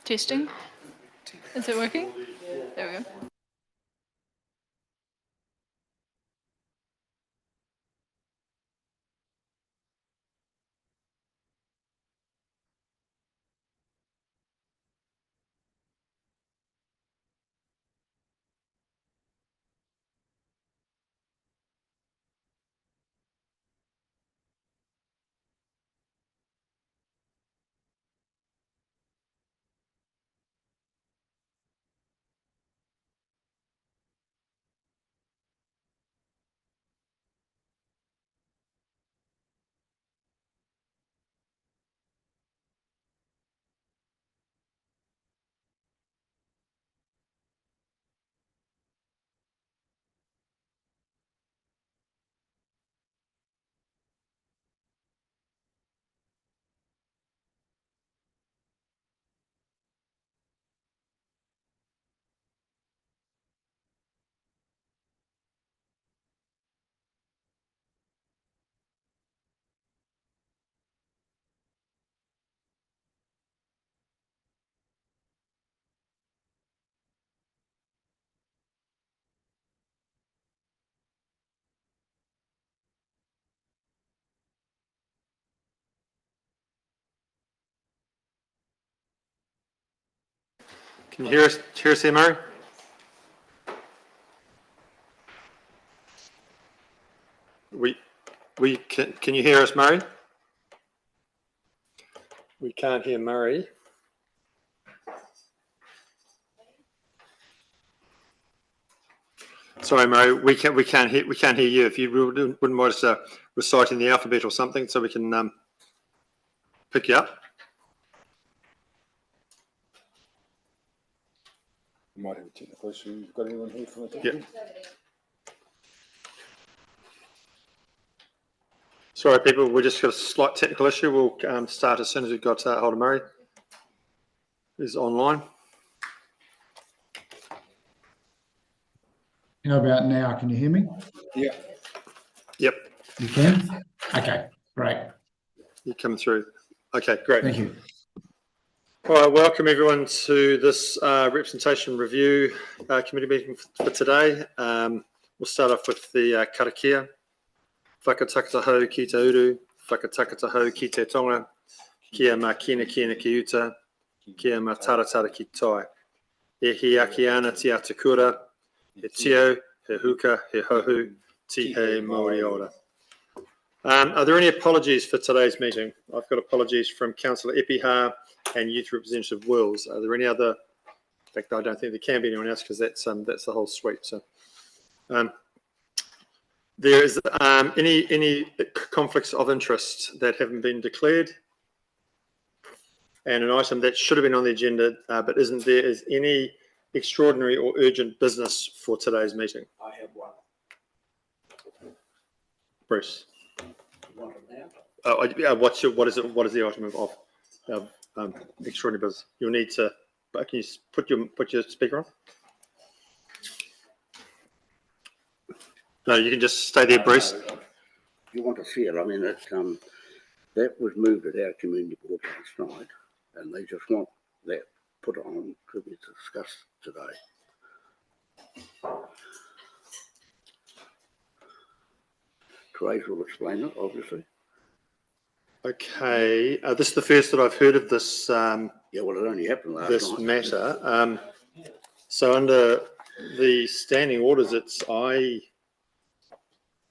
Testing. Is it working? There we go. Can you hear us here, Murray? Can you hear us, Murray? We can't hear Murray. Sorry, Murray, we can't hear you. If you wouldn't mind us reciting the alphabet or something, so we can pick you up. You might have a technical issue. You've got anyone here from the technical? Yep. Sorry, people, we just got a slight technical issue. We'll start as soon as we've got hold of Murray. He's online. How about now? Can you hear me? Yeah. Yep. You can? Okay, great. You're coming through. Okay, great. Thank you. All right, welcome everyone to this representation review committee meeting for today. We'll start off with the karakia. Whakatakataho ki te uru, whakatakataho ki te tonga, kia ma kina ki uta, kia ma taratara ki toi. E hi aki ana ti atakura, he tio, he huka, he hohu, ti he mauri ora. Are there any apologies for today's meeting? I've got apologies from Councillor Epiha and Youth Representative Wills. Are there any other? In fact, I don't think there can be anyone else because that's the whole suite. So, there is any conflicts of interest that haven't been declared, and an item that should have been on the agenda but isn't there is any extraordinary or urgent business for today's meeting. I have one. Bruce. Want it now? What is it? What is the item of extraordinary business? You'll need to. Can you put your speaker on? No, you can just stay there, Bruce. You want to see it? I mean, that was moved at our community board last night, and they just want that put on to be discussed today. Teresa will explain it, obviously. Okay, this is the first that I've heard of this. Yeah, well, it only happened last this night. matter. So under the standing orders, I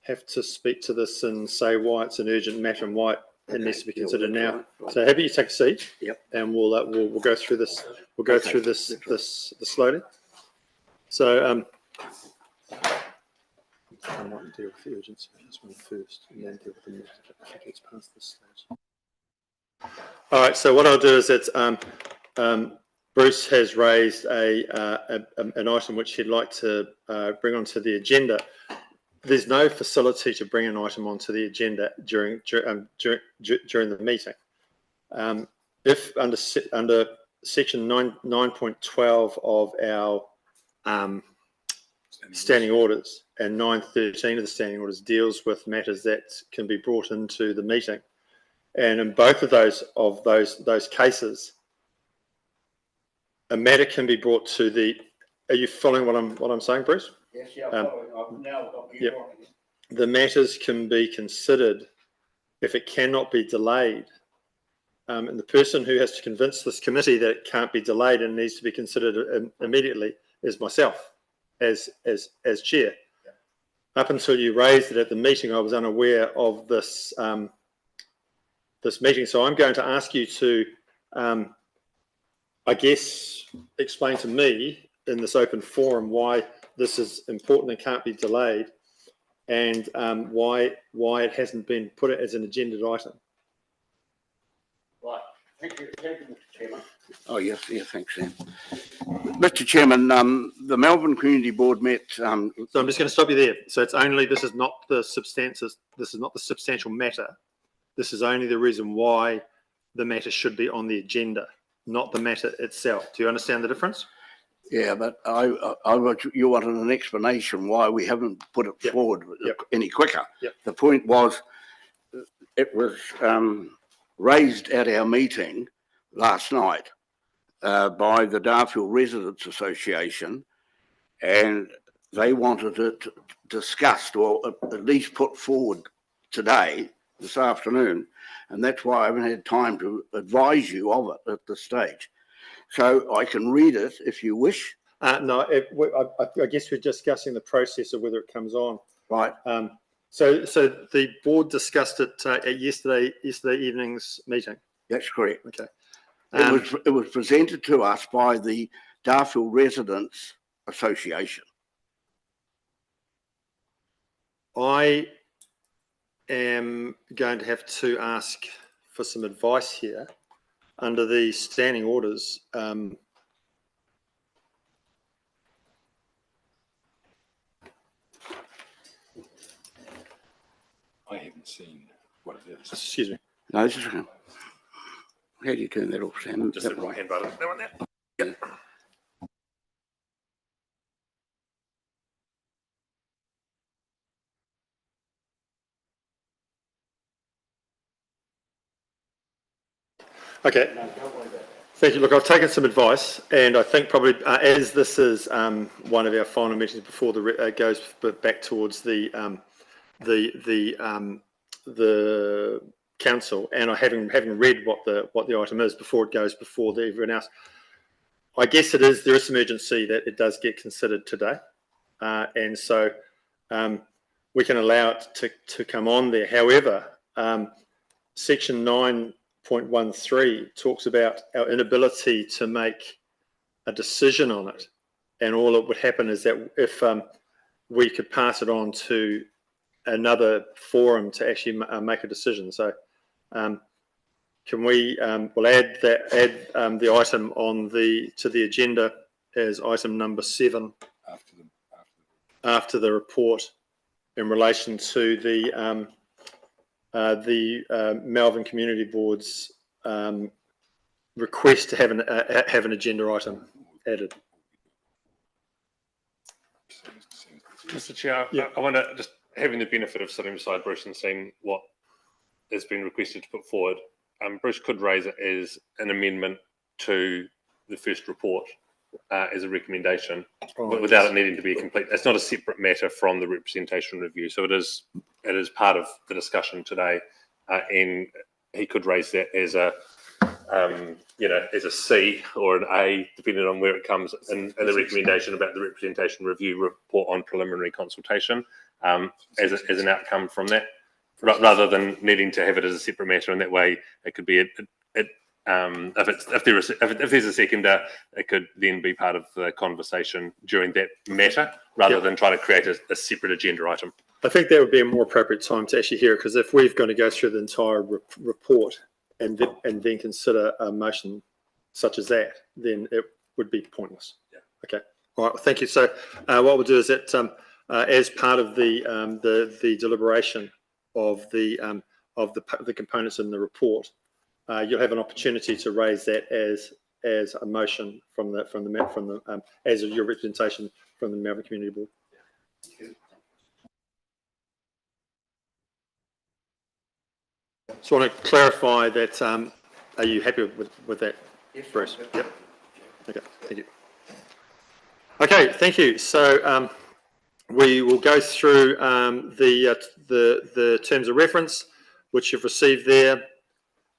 have to speak to this and say why it's an urgent matter and why it needs to be considered now. Right. So, have you take a seat? Yep. And we'll go through this. We'll go through this slowly. So, I might deal with the urgency of this one first, and then deal with the next if it gets past this stage. All right. So what I'll do is that Bruce has raised an item which he'd like to bring onto the agenda. There's no facility to bring an item onto the agenda during the meeting. If under section 9.12 of our standing orders and 9.13 of the standing orders deals with matters that can be brought into the meeting, and in both of those cases, a matter can be brought to the. Are you following what I'm saying, Bruce? Yes, yeah, I've now got you. Yep. The matters can be considered if it cannot be delayed. And the person who has to convince this committee that it can't be delayed and needs to be considered immediately is myself as chair. Up until you raised it at the meeting, I was unaware of this this meeting. So I'm going to ask you to, I guess, explain to me in this open forum why this is important and can't be delayed, and why it hasn't been put as an agenda item. Right. Thank you, Mr. Chairman. Oh, yes, thanks, Sam. Mr. Chairman, the Melbourne Community Board met. So I'm just going to stop you there. So it's only, this is not the substantial matter. This is only the reason why the matter should be on the agenda, not the matter itself. Do you understand the difference? Yeah, but you wanted an explanation why we haven't put it forward any quicker. The point was, it was raised at our meeting last night by the Darfield Residents Association, and they wanted it discussed or at least put forward today, this afternoon, and that's why I haven't had time to advise you of it at this stage. So I can read it if you wish. No, I guess we're discussing the process of whether it comes on. Right. So the board discussed it at yesterday evening's meeting. That's correct. Okay. It was presented to us by the Darfield Residents Association. I am going to have to ask for some advice here. Under the standing orders, I haven't seen what it is. excuse me. No, this is. How do you turn that off, Sam? Just the right hand button. That one there. Yep. Okay. Thank you. Look, I've taken some advice, and I think probably as this is one of our final meetings before the goes back towards the council, and I having read what the item is before it goes before everyone else, I guess there is some urgency that it does get considered today, and so we can allow it to come on there. However, Section 9.13 talks about our inability to make a decision on it, and all that would happen is that if we could pass it on to another forum to actually make a decision. So can we we'll add the item on to the agenda as item number 7 after the report in relation to the Melbourne Community Board's request to have an agenda item added. Mr. Chair, Yeah. I want to just, having the benefit of sitting beside Bruce and seeing what has been requested to put forward, Bruce could raise it as an amendment to the first report as a recommendation, but without it needing to be a complete. It's not a separate matter from the representation review, so it is part of the discussion today, and he could raise that as a as a C or an A, depending on where it comes in the recommendation about the representation review report on preliminary consultation, as an outcome from that, rather than needing to have it as a separate matter. And that way, it could be if there's a seconder, it could then be part of the conversation during that matter, rather than trying to create a separate agenda item. I think that would be a more appropriate time to actually hear it, because if we've got to go through the entire report and then consider a motion such as that, then it would be pointless. Yeah. Okay. All right. Well, thank you. So what we'll do is that as part of the deliberation of the components in the report, you'll have an opportunity to raise that as a motion from as your representation from the Melbourne Community Board. So I want to clarify that, are you happy with that, Yes, Bruce? Yep. Okay, thank you. Okay, thank you. So we will go through the terms of reference, which you've received there.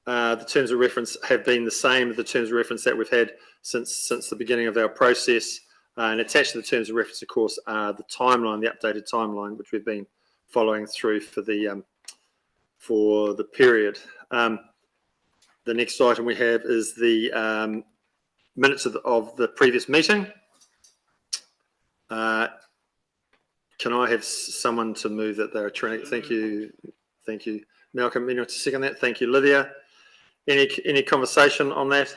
The terms of reference have been the same as the terms of reference that we've had since the beginning of our process. And attached to the terms of reference, of course, are the timeline, the updated timeline, which we've been following through for the period. The next item we have is the minutes of the previous meeting. Can I have someone to move that they're trying? Thank you, Malcolm. Anyone to second that? Thank you, Lydia. Any conversation on that?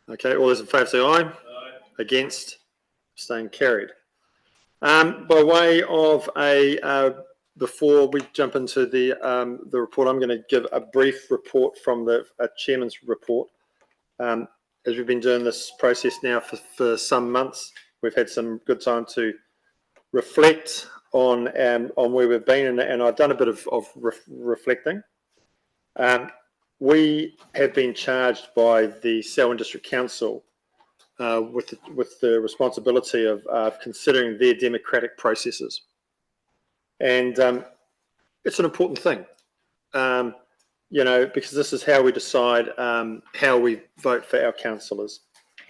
Okay, all those in favour say aye. Aye. Against? Abstained, carried. By way of before we jump into the report, I'm going to give a brief report from the chairman's report. As we've been doing this process now for some months, we've had some good time to reflect on where we've been, and I've done a bit of reflecting. We have been charged by the Selwyn District Council with the responsibility of considering their democratic processes, and it's an important thing, because this is how we decide how we vote for our councillors,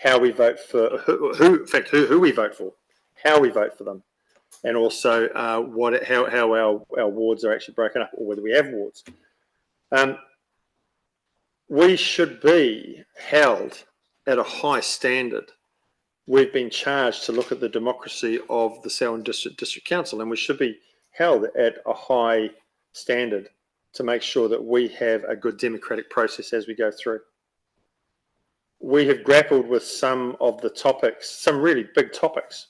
how we vote for who we vote for, how we vote for them, and also how our wards are actually broken up, or whether we have wards. We should be held at a high standard. We've been charged to look at the democracy of the Selwyn District Council, and we should be held at a high standard to make sure that we have a good democratic process as we go through. We have grappled with some of the topics, some really big topics,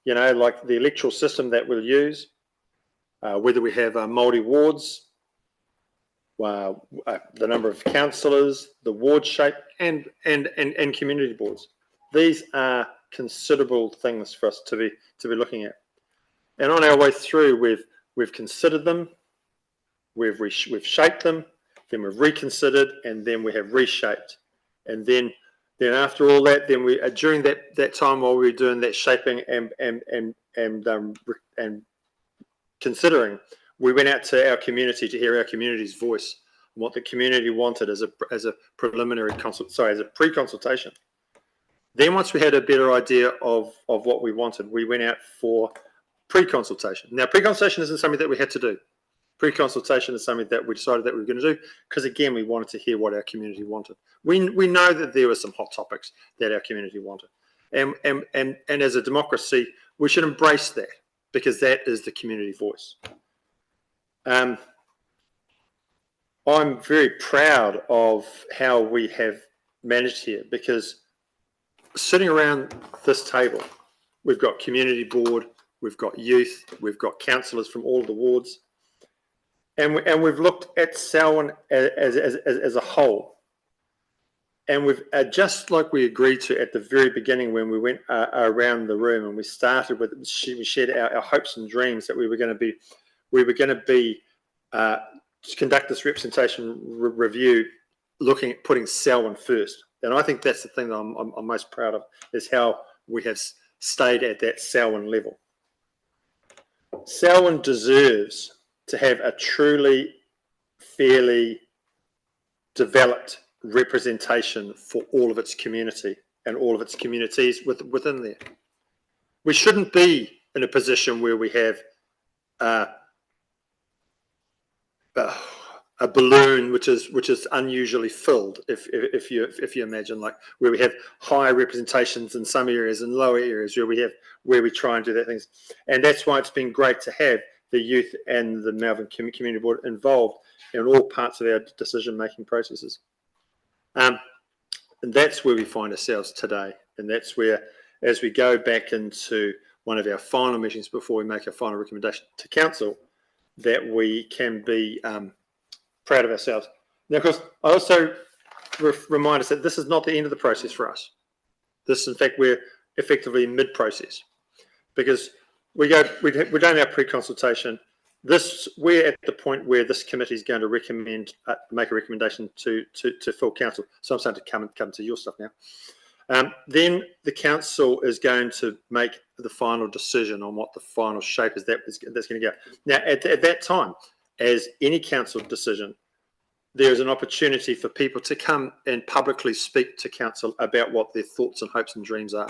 like the electoral system that we'll use, whether we have Māori wards, the number of councillors, the ward shape, and community boards. These are considerable things for us to be looking at. And on our way through, we've considered them, we've shaped them, then we've reconsidered, and then we have reshaped. And then after all that, then we during that time while we were doing that shaping and considering, we went out to our community to hear our community's voice and what the community wanted as a preliminary as a pre-consultation. Then once we had a better idea of what we wanted, we went out for pre-consultation. Now, pre-consultation isn't something that we had to do. Pre-consultation is something that we decided that we were going to do because, again, we wanted to hear what our community wanted. We know that there were some hot topics that our community wanted. And as a democracy, we should embrace that because that is the community voice. I'm very proud of how we have managed here because sitting around this table, we've got community board, we've got youth, we've got councillors from all of the wards, and we've looked at Selwyn as a whole. And we've just like we agreed to at the very beginning when we went around the room and we started with we shared our hopes and dreams that we were going to be conduct this representation review looking at putting Selwyn first. And I think that's the thing that I'm most proud of, is how we have stayed at that Selwyn level. Selwyn deserves to have a truly, fairly developed representation for all of its community and all of its communities within there. We shouldn't be in a position where we have a balloon which is unusually filled, if you imagine, like where we have higher representations in some areas and lower areas where we try and do that things. And that's why it's been great to have the youth and the Melbourne Community Board involved in all parts of our decision-making processes. And that's where we find ourselves today. And that's where, as we go back into one of our final meetings before we make our final recommendation to council, that we can be proud of ourselves. Now, of course, I also remind us that this is not the end of the process for us. This, in fact, we're effectively mid-process because we've done our pre-consultation. we're at the point where this committee is going to make a recommendation to full council. So I'm starting to come to your stuff now. Then the council is going to make the final decision on what the final shape is that's going to go. Now, at that time, as any council decision, there is an opportunity for people to come and publicly speak to council about what their thoughts and hopes and dreams are.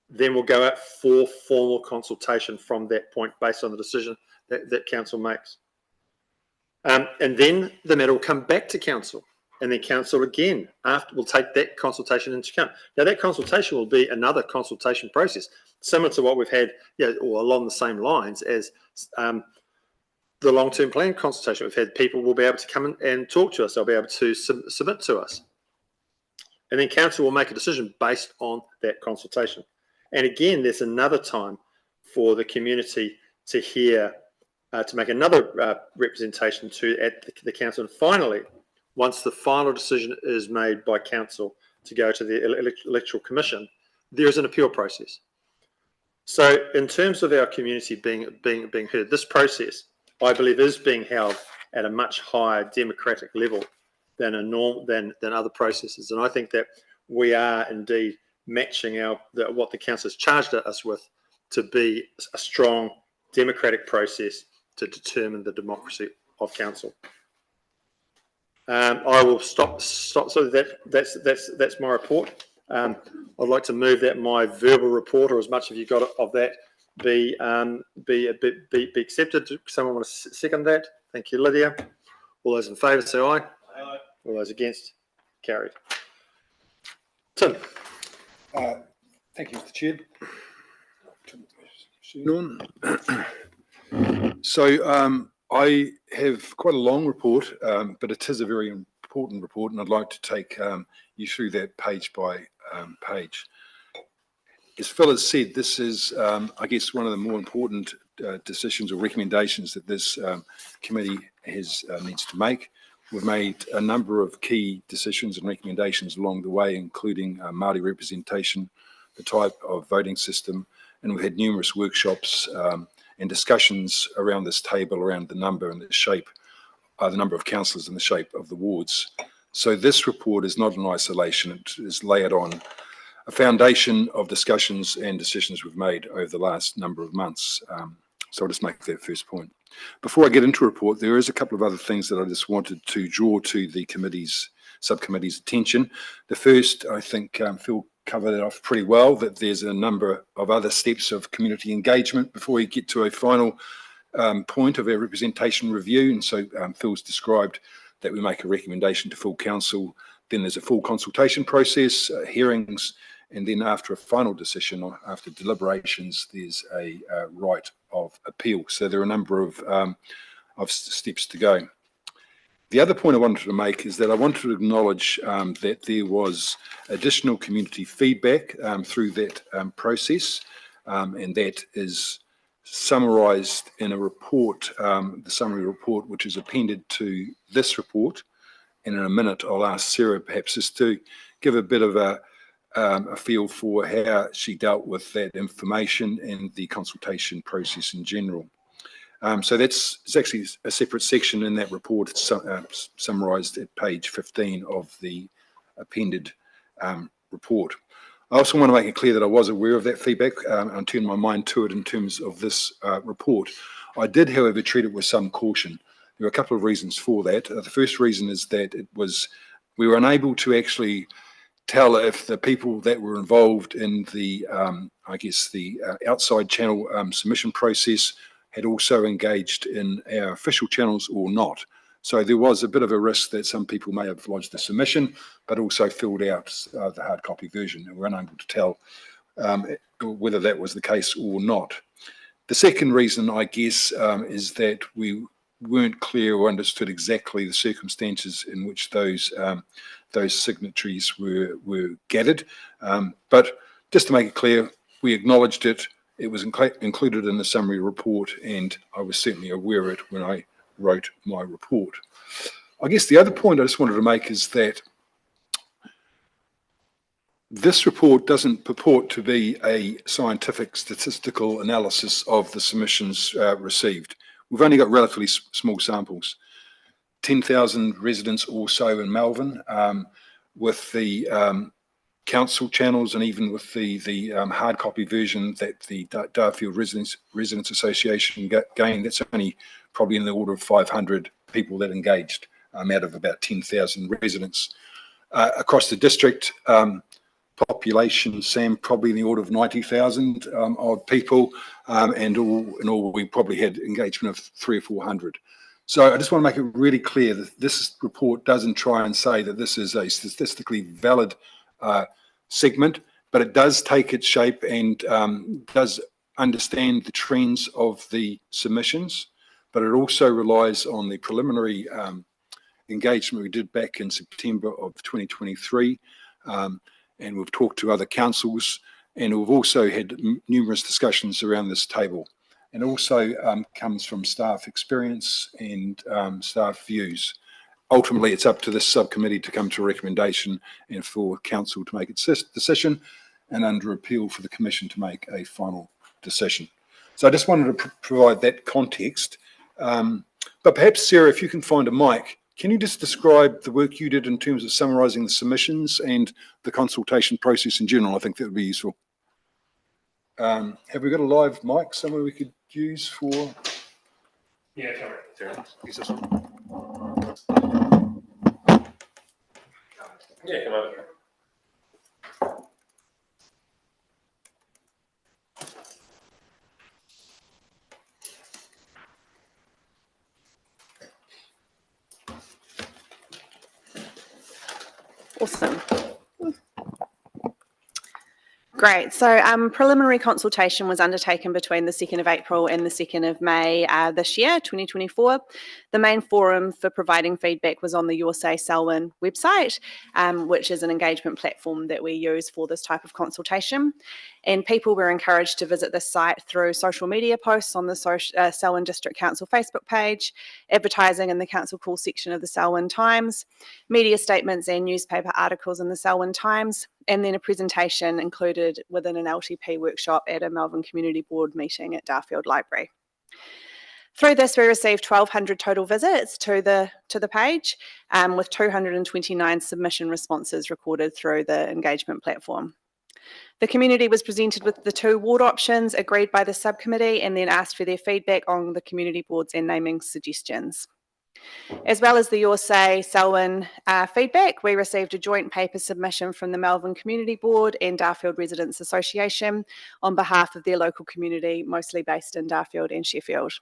Then we'll go out for formal consultation from that point based on the decision that council makes. And then the matter will come back to council, and then council again will take that consultation into account. Now that consultation will be another consultation process, similar to what we've had, or along the same lines as the long-term plan consultation. We've had people will be able to come in and talk to us. They'll be able to submit to us, and then council will make a decision based on that consultation. And again, there's another time for the community to hear, to make another representation at the council. And finally, once the final decision is made by council to go to the electoral commission, there is an appeal process. So in terms of our community being heard, this process, I believe, is being held at a much higher democratic level than other processes. And I think that we are indeed matching what the council has charged us with to be a strong democratic process to determine the democracy of council. I will stop. So that's my report. I'd like to move that my verbal report, or as much as you got of that, be accepted. Someone want to second that? Thank you, Lydia. All those in favour say aye. Aye. All those against, carried. Tim. Thank you, Mr. Chair. So I have quite a long report, but it is a very important report, and I'd like to take you through that page by page. As Phil has said, this is, I guess, one of the more important decisions or recommendations that this committee needs to make. We've made a number of key decisions and recommendations along the way, including Māori representation, the type of voting system, and we've had numerous workshops and discussions around this table around the number and the shape, the number of councillors and the shape of the wards. So this report is not in isolation. It is layered on a foundation of discussions and decisions we've made over the last number of months. So I'll just make that first point. Before I get into a report, there is a couple of other things that I just wanted to draw to the subcommittee's attention. The first, I think Phil covered it off pretty well, that there's a number of other steps of community engagement before we get to a final point of our representation review. And so Phil's described that we make a recommendation to full council, then there's a full consultation process, hearings, and then after a final decision or after deliberations, there's a right of appeal. So there are a number of steps to go. The other point I wanted to make is that I wanted to acknowledge that there was additional community feedback through that process, and that is summarised in a report, the summary report, which is appended to this report. And in a minute, I'll ask Sarah perhaps just to give a bit of a feel for how she dealt with that information and the consultation process in general. So it's actually a separate section in that report. It's summarised at page 15 of the appended report. I also want to make it clear that I was aware of that feedback and turned my mind to it in terms of this report. I did, however, treat it with some caution. There are a couple of reasons for that. The first reason is that we were unable to actually tell if the people that were involved in the, I guess, the outside channel submission process had also engaged in our official channels or not. So there was a bit of a risk that some people may have lodged a submission, but also filled out the hard copy version, and we're unable to tell whether that was the case or not. The second reason, I guess, is that we weren't clear or understood exactly the circumstances in which those signatories were gathered. But just to make it clear, we acknowledged it. It was included in the summary report, and I was certainly aware of it when I wrote my report. I guess the other point I just wanted to make is that this report doesn't purport to be a scientific statistical analysis of the submissions received. we've only got relatively small samples. 10,000 residents or so in Melbourne, with the council channels and even with the hard copy version that the Darfield Residents Association gained, that's only probably in the order of 500 people that engaged out of about 10,000 residents. Across the district, population, Sam, probably in the order of 90,000 odd people, and in all we probably had engagement of 300 or 400. So I just want to make it really clear that this report doesn't try and say that this is a statistically valid segment, but it does take its shape and does understand the trends of the submissions, but it also relies on the preliminary engagement we did back in September of 2023, and we've talked to other councils, and we've also had numerous discussions around this table, and also comes from staff experience and staff views. Ultimately, it's up to this subcommittee to come to a recommendation and for council to make its decision, and under appeal for the commission to make a final decision. So I just wanted to provide that context. But perhaps, Sarah, if you can find a mic, can you just describe the work you did in terms of summarising the submissions and the consultation process in general? I think that would be useful. Have we got a live mic somewhere we could use for? Yeah, Sarah. Is this one? Yeah, come over. Awesome. Great. So preliminary consultation was undertaken between the 2nd of April and the 2nd of May this year, 2024. The main forum for providing feedback was on the Your Say Selwyn website, which is an engagement platform that we use for this type of consultation. And people were encouraged to visit this site through social media posts on the Selwyn District Council Facebook page, advertising in the council call section of the Selwyn Times, media statements and newspaper articles in the Selwyn Times, and then a presentation included within an LTP workshop at a Melbourne Community Board meeting at Darfield Library. Through this, we received 1,200 total visits to the page, with 229 submission responses recorded through the engagement platform. The community was presented with the 2 ward options agreed by the subcommittee and then asked for their feedback on the community boards and naming suggestions. As well as the Your Say Selwyn feedback, we received a joint paper submission from the Melbourne Community Board and Darfield Residents Association on behalf of their local community, mostly based in Darfield and Sheffield.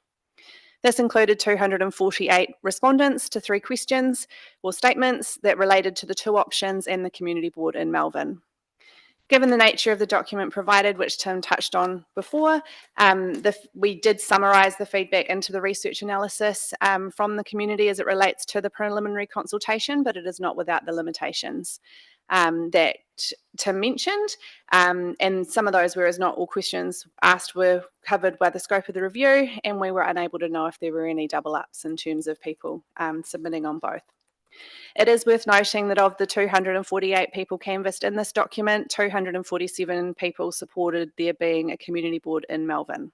This included 248 respondents to 3 questions or statements that related to the 2 options and the community board in Melbourne. Given the nature of the document provided, which Tim touched on before, we did summarise the feedback into the research analysis from the community as it relates to the preliminary consultation, but it is not without the limitations that Tim mentioned. And some of those, whereas not all questions asked were covered by the scope of the review, and we were unable to know if there were any double ups in terms of people submitting on both. It is worth noting that of the 248 people canvassed in this document, 247 people supported there being a community board in Melbourne.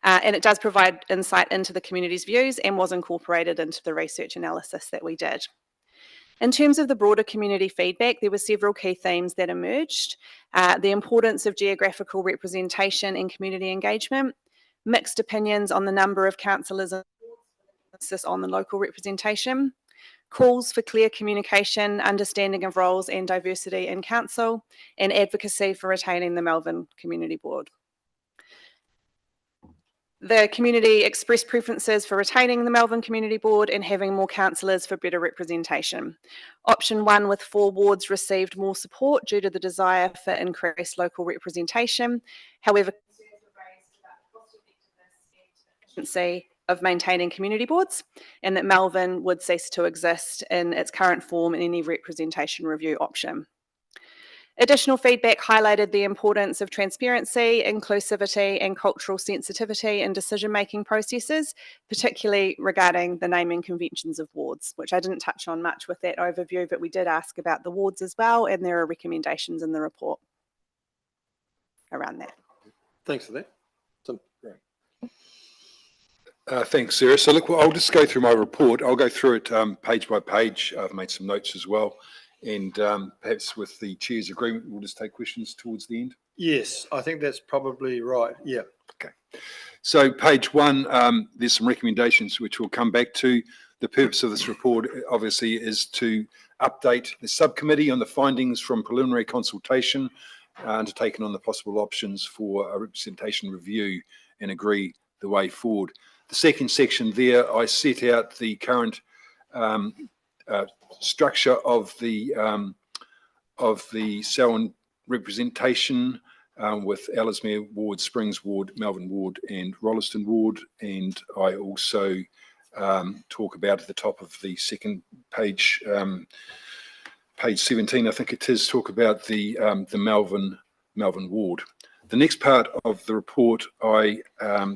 And it does provide insight into the community's views and was incorporated into the research analysis that we did. In terms of the broader community feedback, there were several key themes that emerged. The importance of geographical representation and community engagement, mixed opinions on the number of councillors on the local representation, calls for clear communication, understanding of roles and diversity in council, and advocacy for retaining the Melbourne Community Board. The community expressed preferences for retaining the Melbourne Community Board and having more councillors for better representation. Option 1 with 4 wards received more support due to the desire for increased local representation. However, concerns were raised about the cost effectiveness and efficiency of maintaining community boards, and that Melbourne would cease to exist in its current form in any representation review option. Additional feedback highlighted the importance of transparency, inclusivity, and cultural sensitivity in decision-making processes, particularly regarding the naming conventions of wards, which I didn't touch on much with that overview, but we did ask about the wards as well, and there are recommendations in the report around that. Thanks for that. Tim. Great. Thanks, Sarah. So look, I'll just go through my report. I'll go through it page by page. I've made some notes as well. And perhaps with the chair's agreement, we'll just take questions towards the end. Yes, I think that's probably right. Yeah. Okay. So page 1, there's some recommendations which we'll come back to. The purpose of this report, obviously, is to update the subcommittee on the findings from preliminary consultation undertaken on the possible options for a representation review and agree the way forward. The second section there, I set out the current structure of the Selwyn representation with Ellesmere Ward, Springs Ward, Melbourne Ward and Rolleston Ward. And I also talk about at the top of the second page, page 17, I think it is, talk about the Melbourne Ward. The next part of the report, I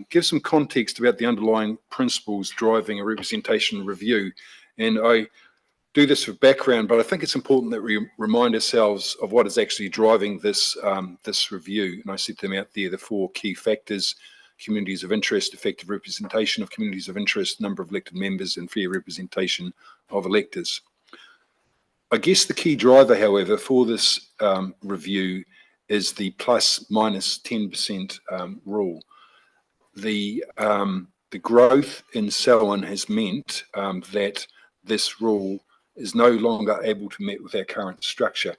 give some context about the underlying principles driving a representation review. And I do this for background, but I think it's important that we remind ourselves of what is actually driving this, this review. And I set them out there, the 4 key factors: communities of interest, effective representation of communities of interest, number of elected members, and fair representation of electors. I guess the key driver, however, for this review is the plus minus 10% rule. The growth in Selwyn has meant that this rule is no longer able to meet with our current structure.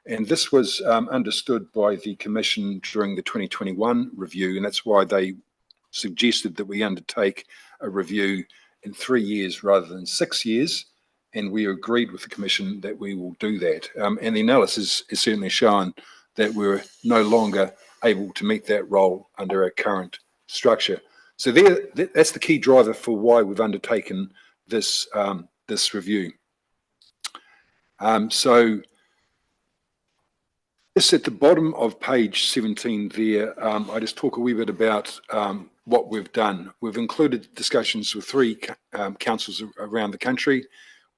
And this was understood by the Commission during the 2021 review, and that's why they suggested that we undertake a review in 3 years rather than 6 years. And we agreed with the Commission that we will do that. And the analysis is certainly shown that we're no longer able to meet that role under our current structure. So that's the key driver for why we've undertaken this, this review. So just at the bottom of page 17 there, I just talk a wee bit about what we've done. We've included discussions with 3 councils around the country.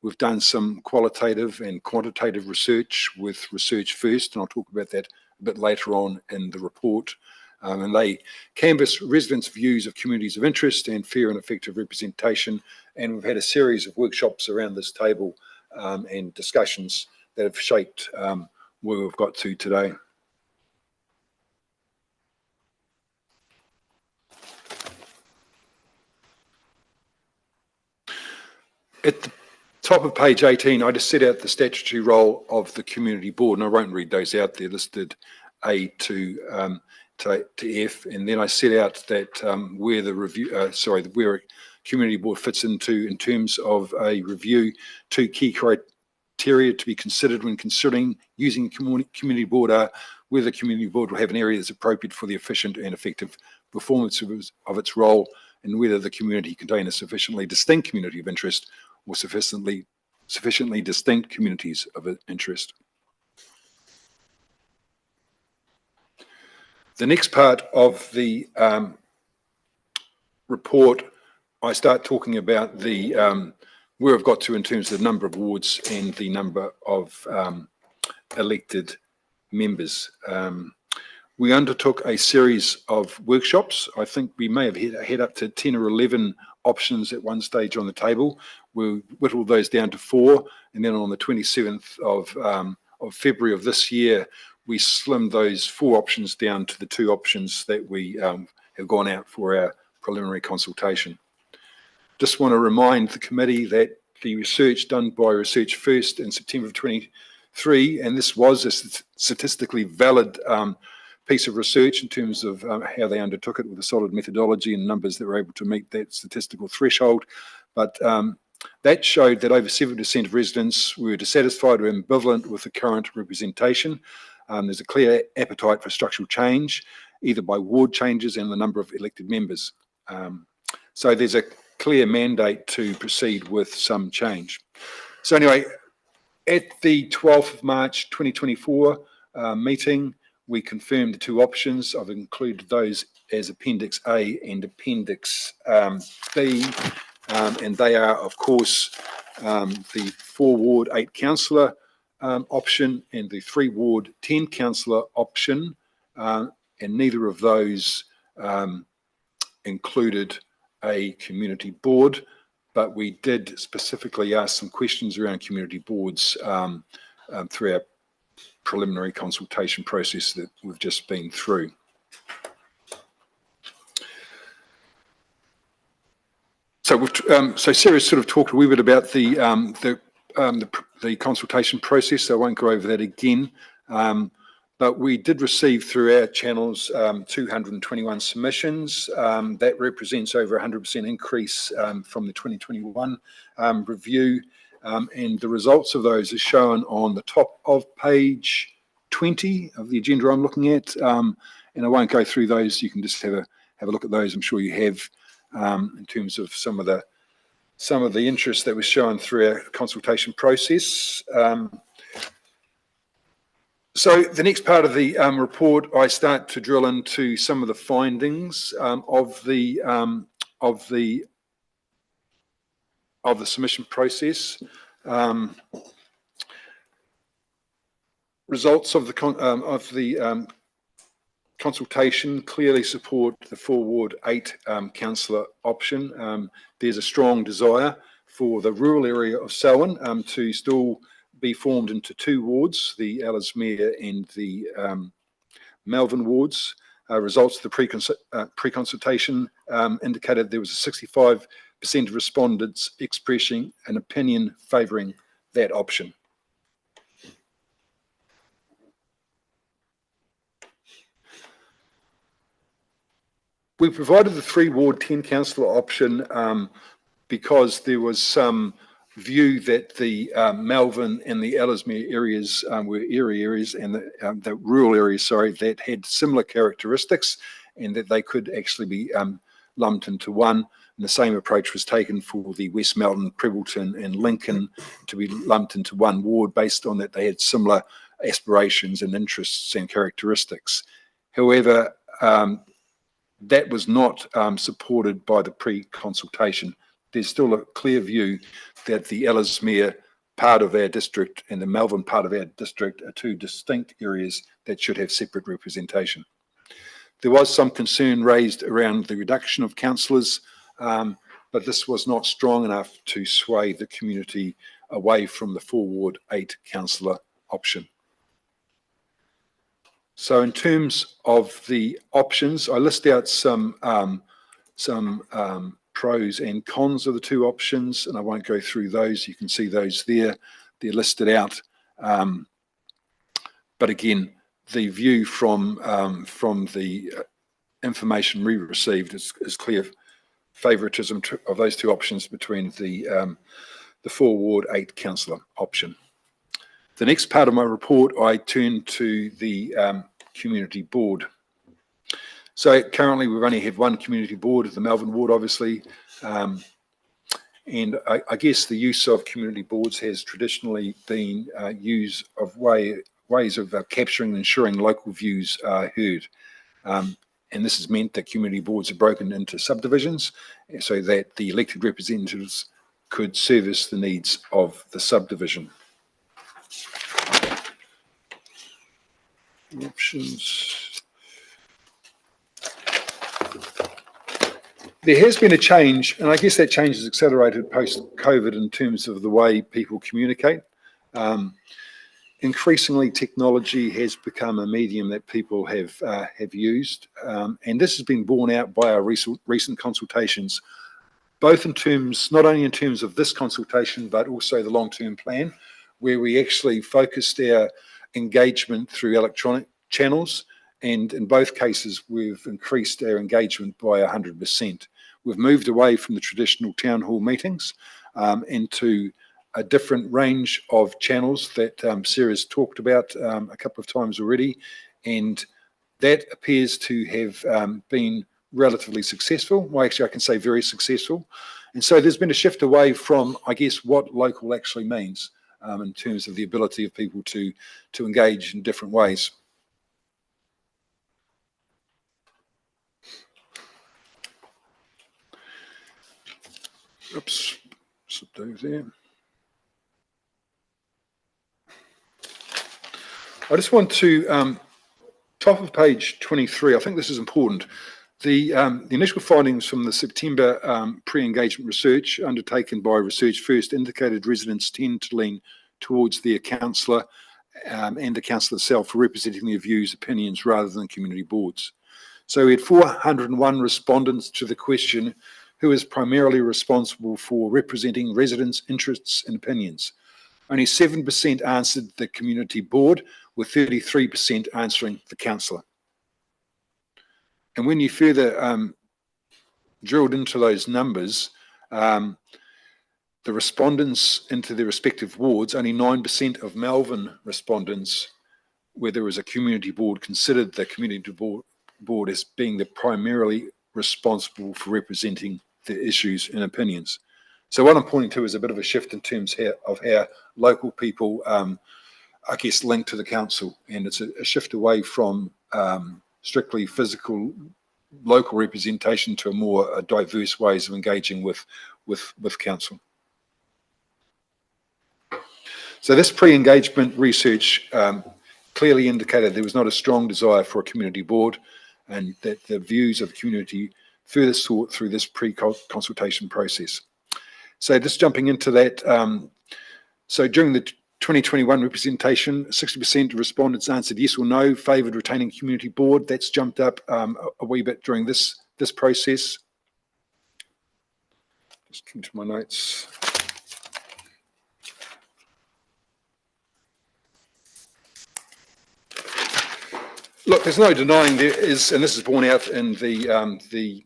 We've done some qualitative and quantitative research with Research First, and I'll talk about that a bit later on in the report. And they canvass residents' views of communities of interest and fair and effective representation. And we've had a series of workshops around this table and discussions that have shaped where we've got to today. At the top of page 18, I just set out the statutory role of the community board, and I won't read those out. They're listed A to F, and then I set out that where the review, where a community board fits into in terms of a review. 2 key criteria to be considered when considering using a community board are whether the community board will have an area that's appropriate for the efficient and effective performance of its role, and whether the community contain a sufficiently distinct community of interest or sufficiently distinct communities of interest. The next part of the report, I start talking about the where I've got to in terms of the number of wards and the number of elected members. We undertook a series of workshops. I think we may have had up to 10 or 11 options at one stage on the table. We whittled those down to 4, and then on the 27th of February of this year, we slimmed those 4 options down to the 2 options that we have gone out for our preliminary consultation. Just want to remind the committee that the research done by Research First in September of 23, and this was a statistically valid piece of research in terms of how they undertook it with a solid methodology and numbers that were able to meet that statistical threshold. But that showed that over 70% of residents were dissatisfied or ambivalent with the current representation. There's a clear appetite for structural change, either by ward changes and the number of elected members. So there's a clear mandate to proceed with some change. So anyway, at the 12th of March 2024 meeting, we confirmed the 2 options. I've included those as Appendix A and Appendix B, and they are, of course, the 4 ward 8 councillor option and the 3 ward 10 councillor option, and neither of those included a community board, but we did specifically ask some questions around community boards through our preliminary consultation process that we've just been through. So, so Sarah's sort of talked a wee bit about the consultation process, so I won't go over that again. But we did receive through our channels 221 submissions. That represents over 100% increase from the 2021 review. And the results of those are shown on the top of page 20 of the agenda I'm looking at. And I won't go through those. You can just have a look at those. I'm sure you have, in terms of some of the interest that was shown through our consultation process. So the next part of the report, I start to drill into some of the findings of the submission process. Results of the consultation clearly support the 4 Ward 8 councillor option. There's a strong desire for the rural area of Selwyn to still be formed into 2 wards, the Ellesmere and the Melvin wards. Results of the pre-consultation indicated there was a 65% of respondents expressing an opinion favouring that option. We provided the 3 Ward 10 councillor option because there was some view that the Melvin and the Ellesmere areas were areas, and the rural areas, sorry, that had similar characteristics, and that they could actually be lumped into one. And the same approach was taken for the West Melton, Prebbleton and Lincoln to be lumped into 1 ward based on that they had similar aspirations and interests and characteristics. However, that was not supported by the pre-consultation. There's still a clear view that the Ellesmere part of our district and the Melvin part of our district are 2 distinct areas that should have separate representation. There was some concern raised around the reduction of councillors, but this was not strong enough to sway the community away from the 4 Ward 8 councillor option. So in terms of the options, I list out some pros and cons of the 2 options, and I won't go through those. You can see those there. They're listed out. But again, the view from the information we received is clear favouritism of those 2 options between the 4 Ward 8 councillor option. The next part of my report, I turn to the community board. So currently we've only had 1 community board, the Melvin ward obviously, and I guess the use of community boards has traditionally been ways of capturing and ensuring local views are heard. And this has meant that community boards are broken into subdivisions so that the elected representatives could service the needs of the subdivision. Options. There has been a change, and I guess that change has accelerated post-COVID in terms of the way people communicate. Increasingly, technology has become a medium that people have used, and this has been borne out by our recent consultations, both in terms, not only in terms of this consultation, but also the long-term plan, where we actually focused our engagement through electronic channels, and in both cases we've increased our engagement by 100%. We've moved away from the traditional town hall meetings into a different range of channels that Sarah's talked about a couple of times already, and that appears to have been relatively successful. Well, actually I can say very successful. And so there's been a shift away from, I guess, what local actually means in terms of the ability of people to engage in different ways. Oops, slip those there. I just want to, top of page 23, I think this is important. The initial findings from the September pre-engagement research undertaken by Research First indicated residents tend to lean towards their councillor and the council itself for representing their views, opinions, rather than community boards. So we had 401 respondents to the question, who is primarily responsible for representing residents' interests and opinions. Only 7% answered the community board, with 33% answering the councillor. And when you further drilled into those numbers, the respondents into their respective wards, only 9% of Melbourne respondents, where there was a community board, considered the community board as being the primarily responsible for representing the issues and opinions. So what I'm pointing to is a bit of a shift in terms of how local people, I guess, link to the council, and it's a shift away from strictly physical local representation to a more diverse ways of engaging with council. So this pre-engagement research clearly indicated there was not a strong desire for a community board, and that the views of the community further sought through this pre-consultation process. So just jumping into that, so during the 2021 representation, 60% of respondents answered yes or no, favoured retaining community board. That's jumped up a wee bit during this process. Just come to my notes. Look, there's no denying there is, and this is borne out in the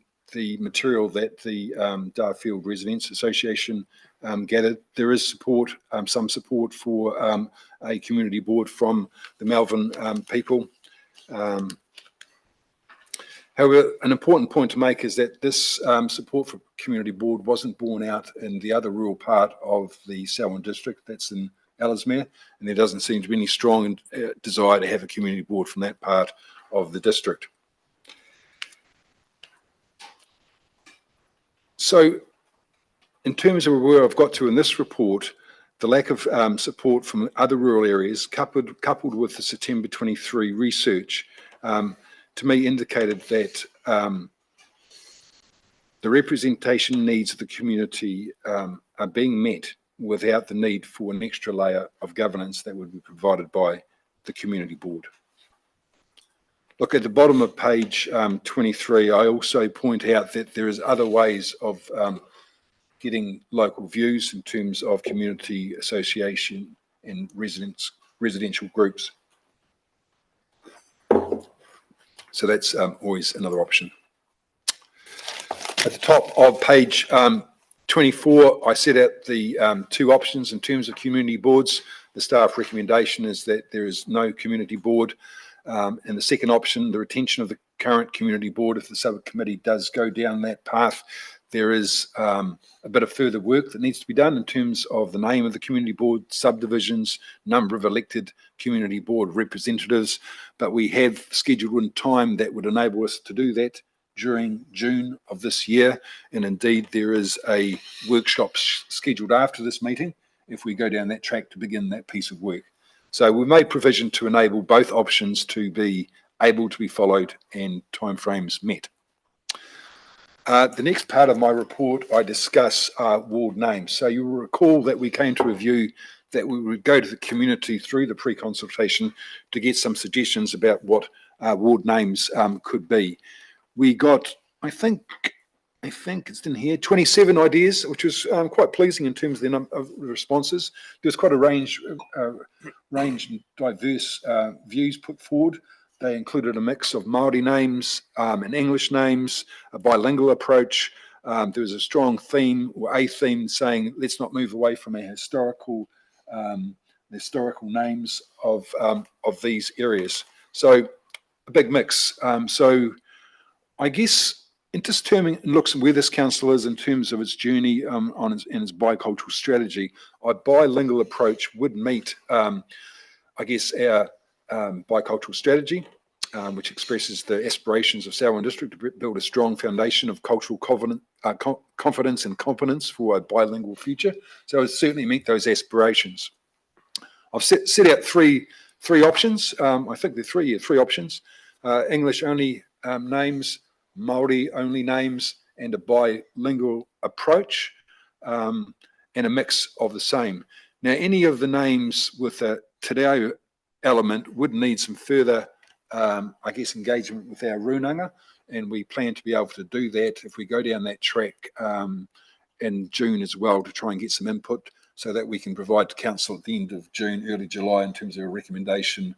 material that the Darfield Residents Association gathered. There is support, some support for a community board from the Melbourne people. However, an important point to make is that this support for community board wasn't borne out in the other rural part of the Selwyn district, that's in Ellesmere, and there doesn't seem to be any strong desire to have a community board from that part of the district. So in terms of where I've got to in this report, the lack of support from other rural areas coupled with the September 23 research to me indicated that the representation needs of the community are being met without the need for an extra layer of governance that would be provided by the community board. Look, at the bottom of page 23, I also point out that there is other ways of getting local views in terms of community association and residential groups. So that's always another option. At the top of page 24, I set out the two options in terms of community boards. The staff recommendation is that there is no community board. And the second option, the retention of the current community board, if the subcommittee does go down that path, there is a bit of further work that needs to be done in terms of the name of the community board, subdivisions, number of elected community board representatives, but we have scheduled in time that would enable us to do that during June of this year, and indeed there is a workshop scheduled after this meeting if we go down that track to begin that piece of work. So we made provision to enable both options to be able to be followed and timeframes met. The next part of my report, I discuss ward names. So you will recall that we came to a view that we would go to the community through the pre-consultation to get some suggestions about what ward names could be. We got, I think it's in here, 27 ideas, which was quite pleasing in terms of the number of responses. There was quite a range and diverse views put forward. They included a mix of Māori names and English names, a bilingual approach. There was a strong theme, or a theme, saying let's not move away from our historical names of these areas. So a big mix. So I guess in just looks at where this council is in terms of its journey in its bicultural strategy, a bilingual approach would meet, I guess, our bicultural strategy, which expresses the aspirations of Selwyn District to build a strong foundation of cultural confidence and competence for a bilingual future. So it would certainly meet those aspirations. I've set out three options. I think there are three options. English only names, Māori only names and a bilingual approach, and a mix of the same. Now, any of the names with a te reo element would need some further, I guess, engagement with our runanga, and we plan to be able to do that if we go down that track in June as well, to try and get some input so that we can provide to council at the end of June, early July, in terms of a recommendation,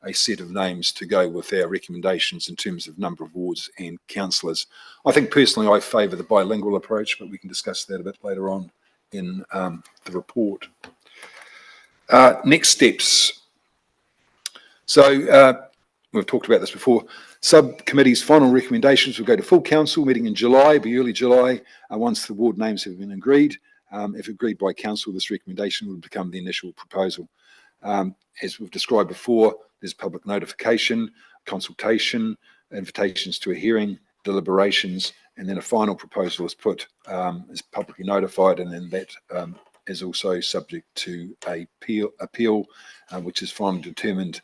a set of names to go with our recommendations in terms of number of wards and councillors. I think personally I favour the bilingual approach, but we can discuss that a bit later on in the report. Next steps. So we've talked about this before. Subcommittee's final recommendations will go to full council meeting in July, be early July, once the ward names have been agreed. If agreed by council, this recommendation would become the initial proposal. As we've described before, there's public notification, consultation, invitations to a hearing, deliberations, and then a final proposal is put, is publicly notified, and then that is also subject to appeal, which is finally determined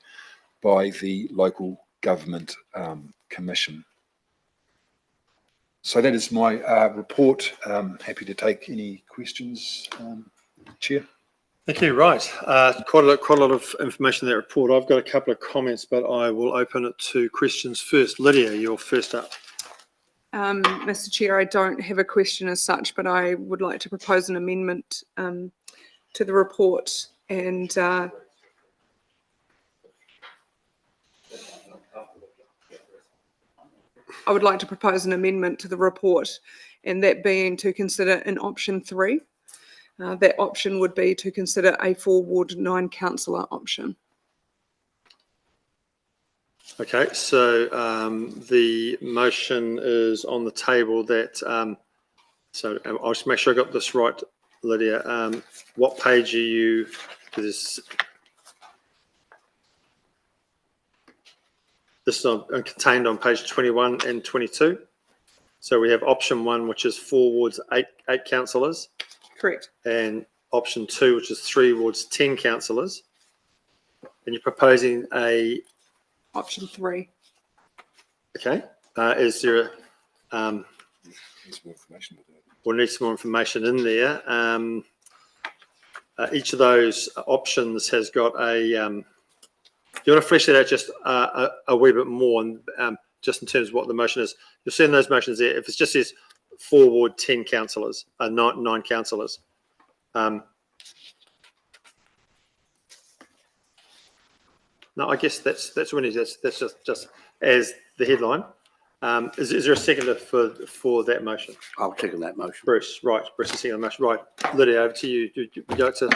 by the local government commission. So that is my report. Happy to take any questions, Chair. Thank you. Right. Quite a lot of information in that report. I've got a couple of comments, but I will open it to questions first. Lydia, you're first up. Mr. Chair, I don't have a question as such, but I would like to propose an amendment to the report, and I would like to propose an amendment to the report, and that being to consider in option 3. That option would be to consider a 4-ward 9-councillor option. Okay, so the motion is on the table that, so I'll just make sure I got this right, Lydia. What page are you, this is contained on page 21 and 22. So we have option 1, which is 4 wards, 8 councillors. Correct. And option 2, which is 3 wards, 10 councillors. And you're proposing a Option 3. Okay. Is there we'll need some more information in there. Each of those options has got a do you want to flesh that out just a wee bit more, and just in terms of what the motion is? You'll see in those motions there, if it just says 4 ward, 10 councillors, 9 councillors. No, I guess that's really that's just as the headline. Is there a seconder for that motion? I'll second that motion. Bruce, right. Bruce is second motion. Right. Lydia, over to you. Would you like to?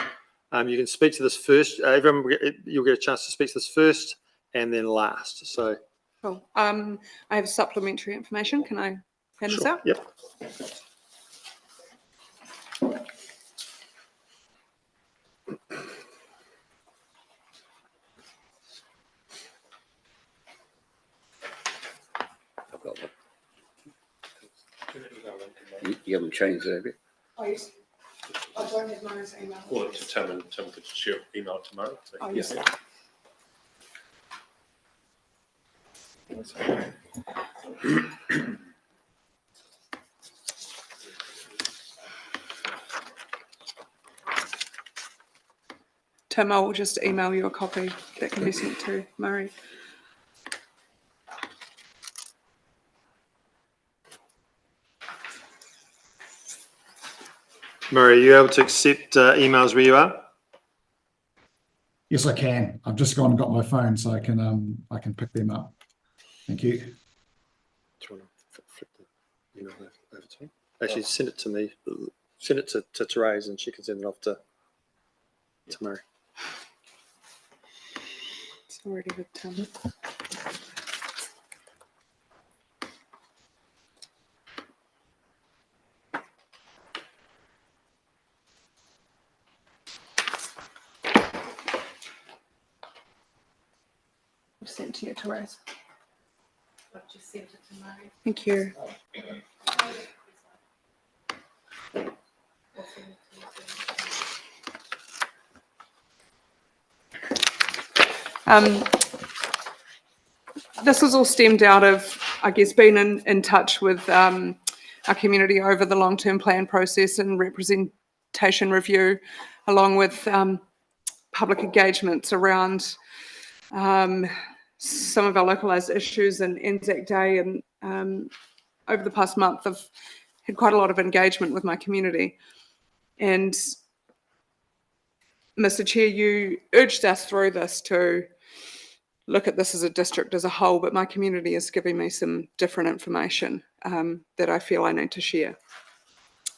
You can speak to this first. Everyone, you'll get a chance to speak to this first and then last. So. Cool. I have supplementary information. Can I hand this out? Yep. I've got one. You haven't changed that, have you? Oh, yes. I don't have Murray's email. Well, to Tim, and Tim could share email it tomorrow. So Oh, yes. yeah. Tim, I will just email you a copy that can be sent to Murray. Murray, are you able to accept emails where you are? Yes, I can. I've just gone and got my phone, so I can pick them up. Thank you. Do you want to flip the email over to me? Actually, send it to me. Send it to Therese, and she can send it off to Murray. It's already with Tim. I've sent to you, Therese. I've just sent it to Murray. Thank you. This was all stemmed out of I guess, been in touch with our community over the long-term plan process and representation review, along with public engagements around some of our localised issues and Anzac Day. And over the past month, I've had quite a lot of engagement with my community. And Mr. Chair, you urged us through this to look at this as a district as a whole, but my community is giving me some different information that I feel I need to share.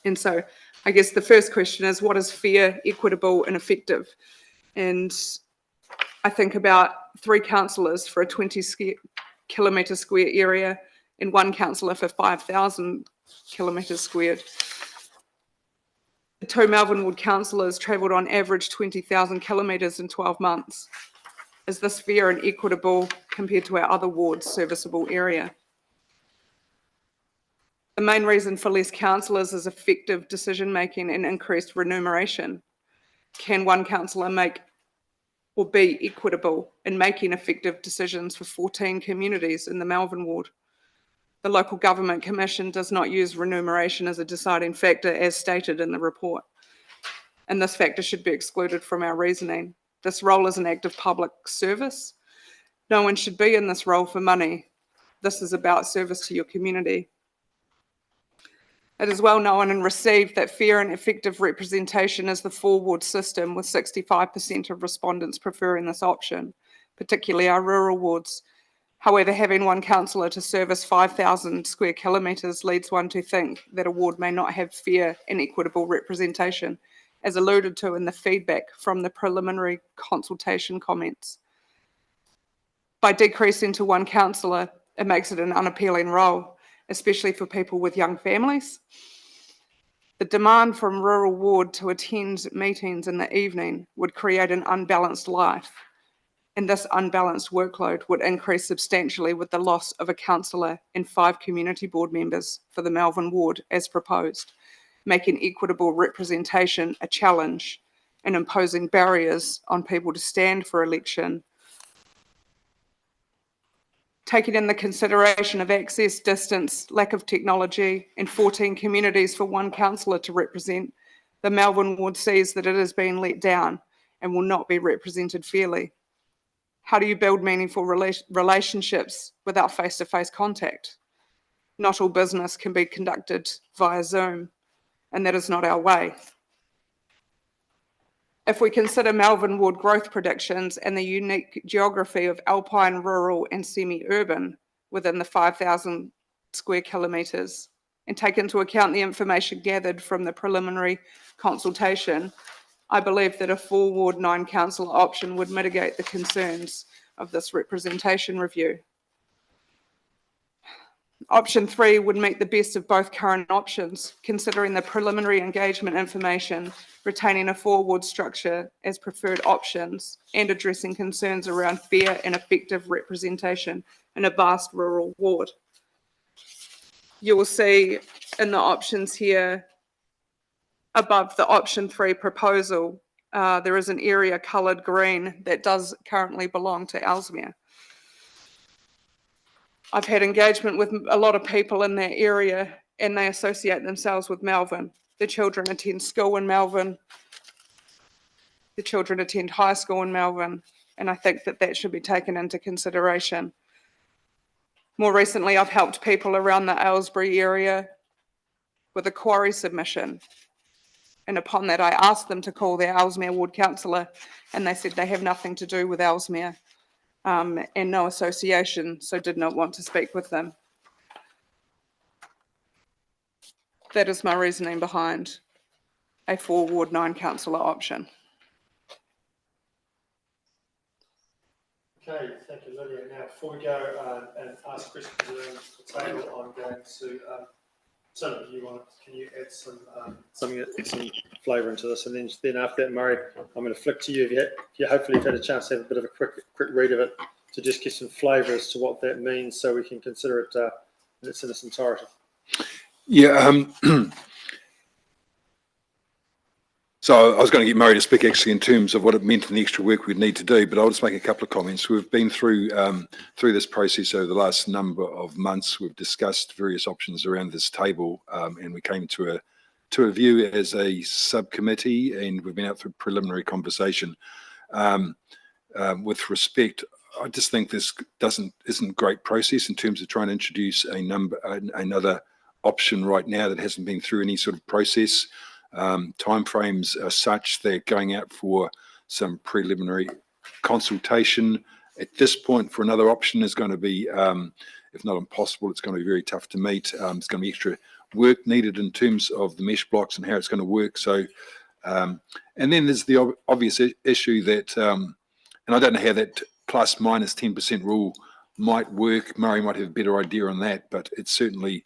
And so I guess the first question is, what is fair, equitable and effective? And I think about 3 councillors for a 20 kilometre square area and 1 councillor for 5,000 kilometres squared. The 2 Melbourne ward councillors travelled on average 20,000 kilometres in 12 months. Is this fair and equitable compared to our other wards' serviceable area? The main reason for less councillors is effective decision making and increased remuneration. Can 1 councillor make or be equitable in making effective decisions for 14 communities in the Melbourne ward? The Local Government Commission does not use remuneration as a deciding factor as stated in the report, and this factor should be excluded from our reasoning. This role is an act of public service. No one should be in this role for money. This is about service to your community. It is well known and received that fair and effective representation is the 4-ward system, with 65% of respondents preferring this option, particularly our rural wards. However, having 1 councillor to service 5,000 square kilometres leads one to think that a ward may not have fair and equitable representation, as alluded to in the feedback from the preliminary consultation comments. By decreasing to 1 councillor, it makes it an unappealing role, especially for people with young families. The demand from rural ward to attend meetings in the evening would create an unbalanced life, and this unbalanced workload would increase substantially with the loss of a councillor and 5 community board members for the Melbourne ward as proposed, making equitable representation a challenge and imposing barriers on people to stand for election. Taking in the consideration of access, distance, lack of technology, and 14 communities for 1 councillor to represent, the Melbourne ward sees that it is being let down and will not be represented fairly. How do you build meaningful relationships without face-to-face contact? Not all business can be conducted via Zoom, and that is not our way. If we consider Melbourne ward growth predictions and the unique geography of alpine, rural and semi-urban within the 5,000 square kilometres, and take into account the information gathered from the preliminary consultation, I believe that a 4-ward 9 councillor option would mitigate the concerns of this representation review. Option 3 would meet the best of both current options, considering the preliminary engagement information, retaining a 4-ward structure as preferred options, and addressing concerns around fair and effective representation in a vast rural ward. You will see in the options here, above the option 3 proposal, there is an area coloured green that does currently belong to Ellesmere. I've had engagement with a lot of people in that area, and they associate themselves with Melbourne. Their children attend school in Melbourne. Their children attend high school in Melbourne, and I think that that should be taken into consideration. More recently, I've helped people around the Aylesbury area with a quarry submission. And upon that, I asked them to call their Ellesmere ward councillor, and they said they have nothing to do with Ellesmere and no association, so did not want to speak with them. That is my reasoning behind a 4-ward 9 councillor option. Okay, thank you, Lydia. Now, before we go and ask questions around the table, I'm going to Tim, can you add some flavour into this, and then after that, Murray, I'm going to flick to you. If you hopefully have had a chance to have a bit of a quick read of it, to just get some flavour as to what that means, so we can consider it in its entirety. Yeah, So I was going to get Murray to speak actually in terms of what it meant and the extra work we'd need to do, but I'll just make a couple of comments. We've been through this process over the last number of months. We've discussed various options around this table, and we came to a view as a subcommittee, and we've been out through preliminary conversation. With respect, I just think this isn't great process in terms of trying to introduce another option right now that hasn't been through any sort of process. Timeframes are such they're going out for some preliminary consultation. At this point, for another option is going to be, if not impossible, it's going to be very tough to meet. There's going to be extra work needed in terms of the mesh blocks and how it's going to work. So, and then there's the obvious issue that, and I don't know how that plus minus 10% rule might work. Murray might have a better idea on that, but it's certainly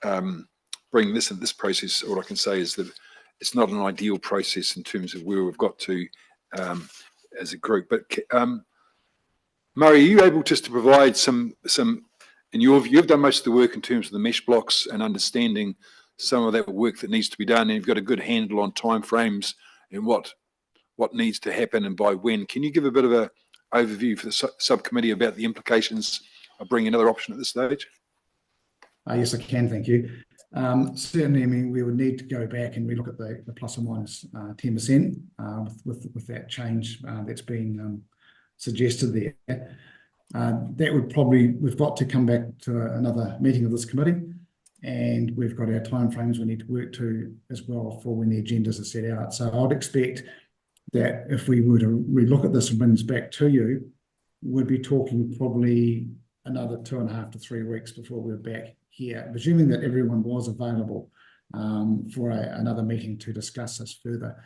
bringing this in this process. All I can say is that it's not an ideal process in terms of where we've got to as a group. But Murray, are you able just to provide some, in your view, you've done most of the work in terms of the mesh blocks and understanding some of that work that needs to be done, and you've got a good handle on timeframes and what needs to happen and by when. Can you give a bit of an overview for the subcommittee about the implications of bringing another option at this stage? Yes, I can, thank you. Certainly, I mean, we would need to go back and relook at the plus or minus 10% with that change that's been suggested there. That would probably, we've got to come back to another meeting of this committee, and we've got our timeframes we need to work to as well for when the agendas are set out. So I'd expect that if we were to relook at this and bring this back to you, we'd be talking probably another 2.5 to 3 weeks before we're back here, presuming that everyone was available for another meeting to discuss this further.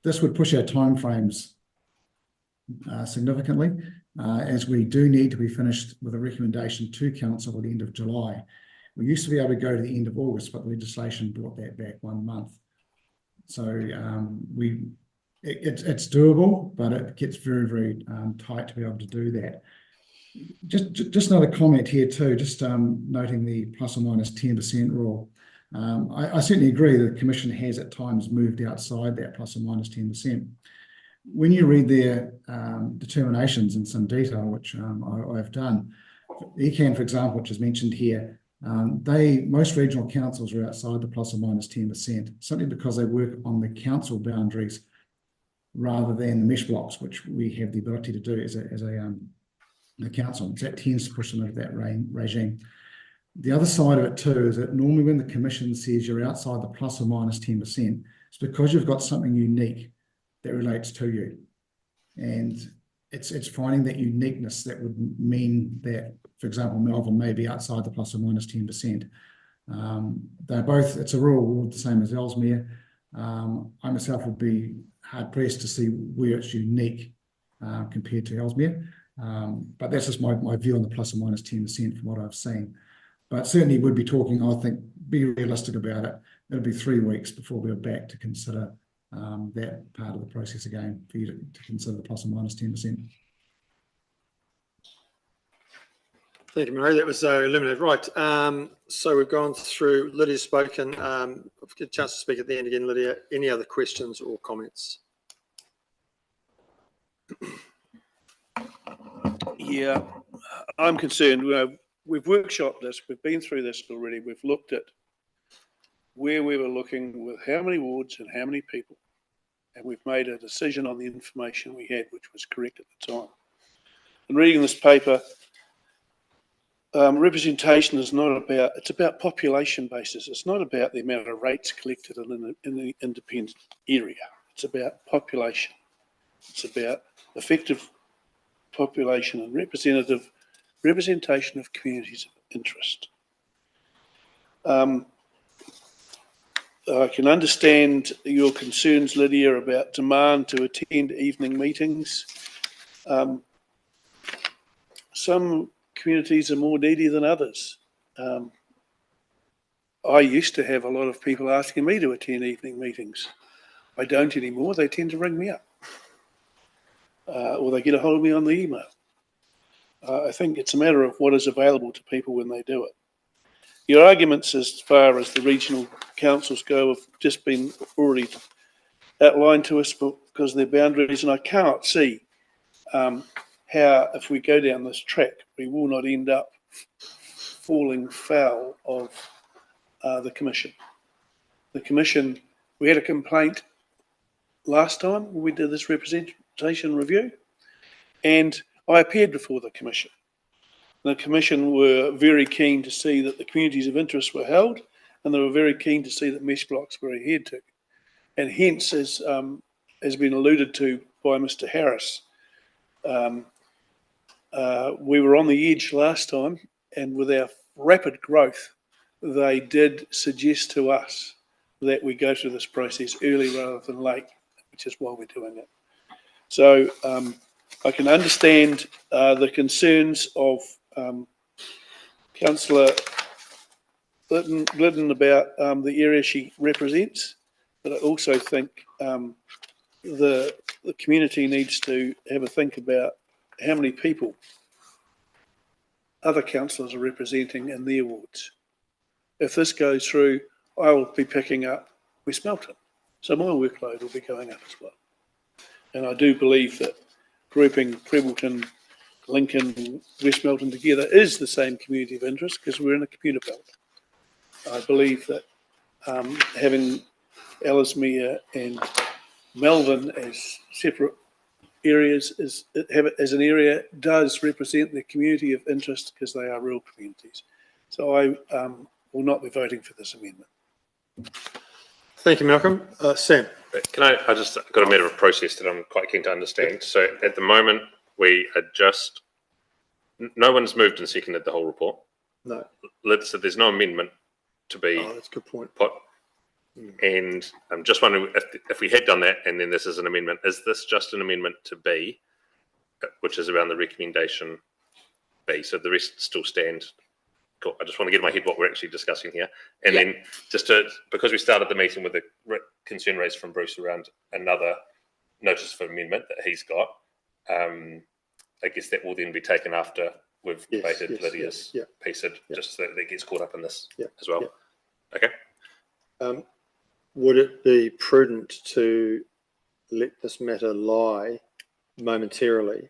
This would push our timeframes significantly, as we do need to be finished with a recommendation to council at the end of July. We used to be able to go to the end of August, but legislation brought that back 1 month. So it's doable, but it gets very, very tight to be able to do that. Just another comment here too, just noting the plus or minus 10% rule. I certainly agree that the Commission has at times moved outside that plus or minus 10%. When you read their determinations in some detail, which I've done, ECAN, for example, which is mentioned here, most regional councils are outside the plus or minus 10%, simply because they work on the council boundaries rather than the mesh blocks, which we have the ability to do as a council. So that tends to push them into that regime. The other side of it too is that normally when the Commission says you're outside the plus or minus 10%, it's because you've got something unique that relates to you. And it's finding that uniqueness that would mean that, for example, Melbourne may be outside the plus or minus 10%. They're both, it's a rural ward, the same as Ellesmere. I myself would be hard pressed to see where it's unique compared to Ellesmere. But that's just my view on the plus or minus 10% from what I've seen. But certainly would be talking, I think, be realistic about it. It'll be 3 weeks before we're back to consider that part of the process again, for you to consider the plus or minus 10%. Thank you, Murray. That was illuminated. Right. So we've gone through, Lydia's spoken. I'll get a chance to speak at the end again, Lydia. Any other questions or comments? Yeah, I'm concerned. We've workshopped this. We've been through this already. We've looked at where we were looking with how many wards and how many people. And we've made a decision on the information we had, which was correct at the time. And reading this paper, representation is not about, it's about population basis. It's not about the amount of rates collected in the independent area. It's about population. It's about effective population and representation of communities of interest. I can understand your concerns, Lydia, about demand to attend evening meetings. Some communities are more needy than others. I used to have a lot of people asking me to attend evening meetings. I don't anymore. They tend to ring me up. Or they get a hold of me on the email. I think it's a matter of what is available to people when they do it. Your arguments as far as the regional councils go have just been already outlined to us because of their boundaries, and I cannot see how, if we go down this track, we will not end up falling foul of the Commission. The Commission, we had a complaint last time when we did this representation review, and I appeared before the Commission. The Commission were very keen to see that the communities of interest were held, and they were very keen to see that mesh blocks were adhered to. And hence, as has been alluded to by Mr. Harris, we were on the edge last time, and with our rapid growth, they did suggest to us that we go through this process early rather than late, which is why we're doing it. So I can understand the concerns of Councillor Glidden about the area she represents, but I also think the community needs to have a think about how many people other councillors are representing in their wards. If this goes through, I will be picking up West Melton, so my workload will be going up as well. And I do believe that grouping Prebleton, Lincoln, West Melton together is the same community of interest because we're in a commuter belt. I believe that having Ellesmere and Melbourne as separate areas as an area does represent the community of interest because they are rural communities. So I will not be voting for this amendment. Thank you, Malcolm. Sam. I just got a matter of process that I'm quite keen to understand. So at the moment, we are just, no one's moved and seconded the whole report. No. So there's no amendment to be that's a good point. put. And I'm just wondering if we had done that and then this is an amendment, is this just an amendment to B, which is around the recommendation B? So the rest still stand. Cool. I just want to get in my head what we're actually discussing here. And then because we started the meeting with a concern raised from Bruce around another notice for amendment that he's got, I guess that will then be taken after we've debated Lydia's piece, just so that it gets caught up in this as well. Okay. Would it be prudent to let this matter lie momentarily,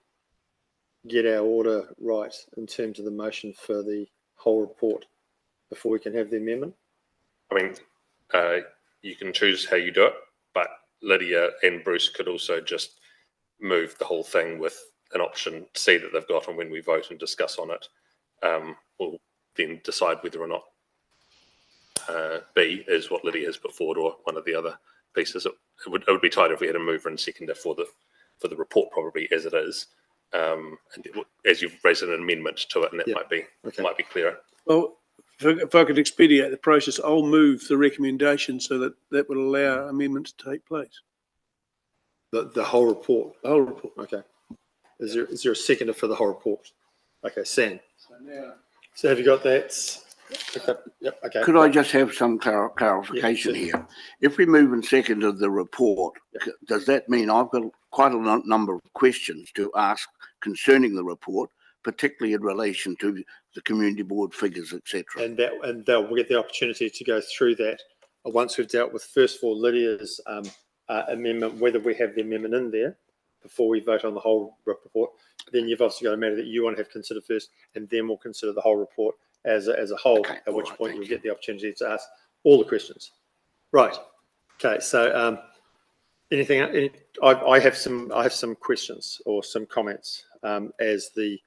get our order right in terms of the motion for the whole report before we can have the amendment? I mean, you can choose how you do it, but Lydia and Bruce could also just move the whole thing with an option C that they've got, and when we vote and discuss on it, we'll then decide whether or not B is what Lydia has put forward or one of the other pieces. It would be tighter if we had a mover and seconder for the report, probably as it is. And as you've raised an amendment to it, and that might be clearer. Well, if I could expedite the process, I'll move the recommendation so that would allow amendments to take place. The whole report? The whole report. Okay. Is there a seconder for the whole report? Okay, Sam. So have you got that? Yep, okay. Could I just have some clarification here? If we move and seconded the report, does that mean I've got quite a number of questions to ask concerning the report, particularly in relation to the community board figures, etc.? And they'll get the opportunity to go through that once we've dealt with, first of all, Lydia's amendment, whether we have the amendment in there before we vote on the whole report. Then you've also got a matter that you want to have considered first, and then we'll consider the whole report as a whole, at which point you'll get the opportunity to ask all the questions. Right. Okay. So anything? I have some questions or some comments as the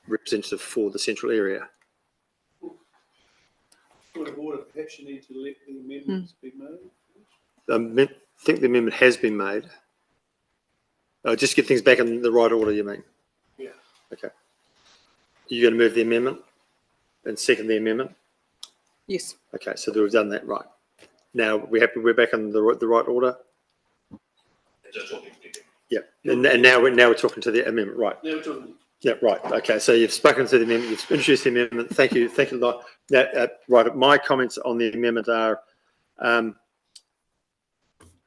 representative for the central area. Point of order, perhaps you need to let the amendments be I made. think the amendment has been made. Just get things back in the right order, you mean? Yeah. Okay. You're going to move the amendment and second the amendment? Yes. Okay, so we've done that, right. Now, we're back in the right order? Yeah, and now we're talking to the amendment, right? Now we're talking. Yeah, right. Okay, so you've spoken to the amendment, you've introduced the amendment. Thank you a lot. Now, right, my comments on the amendment are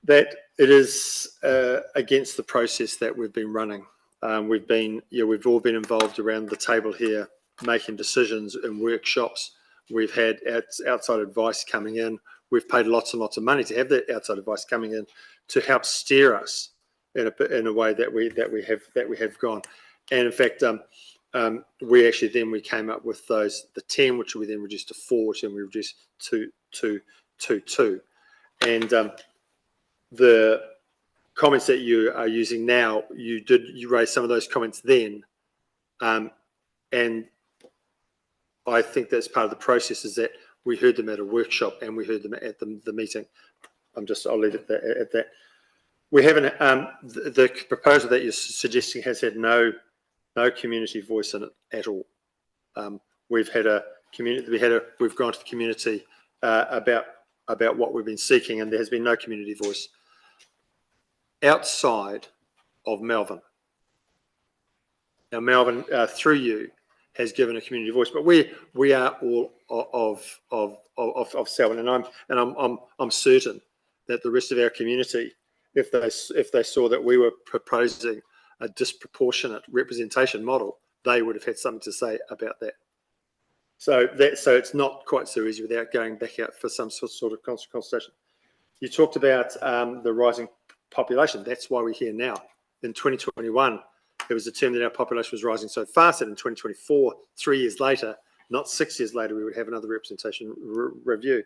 that it is against the process that we've been running. We've all been involved around the table here, making decisions in workshops. We've had outside advice coming in. we've paid lots and lots of money to have that outside advice coming in to help steer us in a way that we have gone. And in fact, we came up with the 10, which we then reduced to 4, which then we reduced to 2. And the comments that you are using now, you raised some of those comments then, and I think that's part of the process, is that we heard them at a workshop and we heard them at the meeting. I'll leave it at that. We haven't, the proposal that you're suggesting has had no community voice in it at all. We've gone to the community about what we've been seeking, and there has been no community voice outside of Melvin. Now, Melvin, through you, has given a community voice, but we are all of Selwyn, and I'm certain that the rest of our community, if they saw that we were proposing a disproportionate representation model, they would have had something to say about that. So it's not quite so easy without going back out for some sort of consultation. You talked about the rising population. That's why we're here now. In 2021, it was determined that our population was rising so fast that in 2024, 3 years later, not 6 years later, we would have another representation review.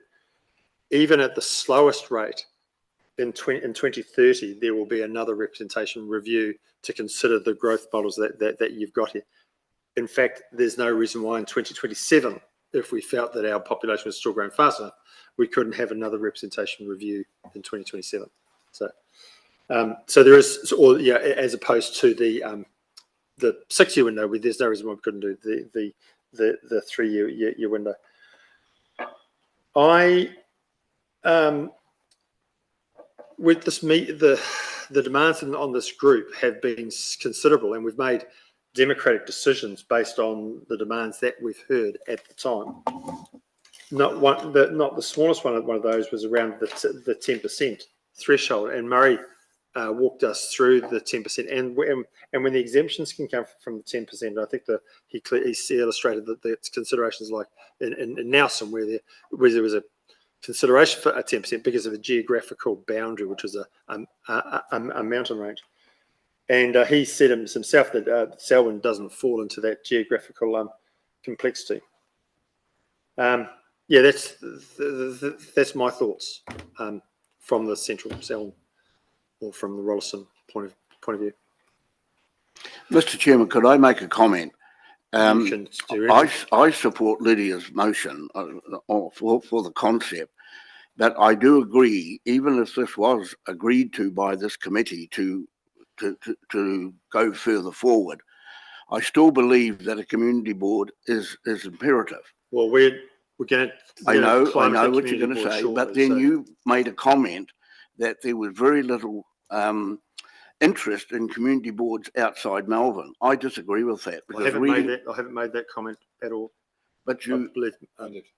Even at the slowest rate, in 2030, there will be another representation review to consider the growth models that you've got here. In fact, there's no reason why in 2027, if we felt that our population was still growing fast enough, we couldn't have another representation review in 2027. So there is, as opposed to the 6-year window, there's no reason why we couldn't do the 3-year window. With this the demands on this group have been considerable, and we've made democratic decisions based on the demands that we've heard at the time. Not the smallest one of those was around the 10% threshold, and Murray walked us through the 10%, and when the exemptions can come from the 10%, I think he illustrated that the considerations like in Nelson where there was a consideration for a 10% because of a geographical boundary, which was a mountain range. And he said himself that Selwyn doesn't fall into that geographical complexity. That's my thoughts from the central Selwyn or from the Rolleston point of view. Mr. Chairman, could I make a comment? You can do anything. I support Lydia's motion for the concept, but I do agree, even if this was agreed to by this committee to go further forward, I still believe that a community board is imperative. Well, we're going to. I know what you're going to say, shortly, but then you made a comment that there was very little interest in community boards outside Melbourne. I disagree with that. I haven't made that comment at all. But you,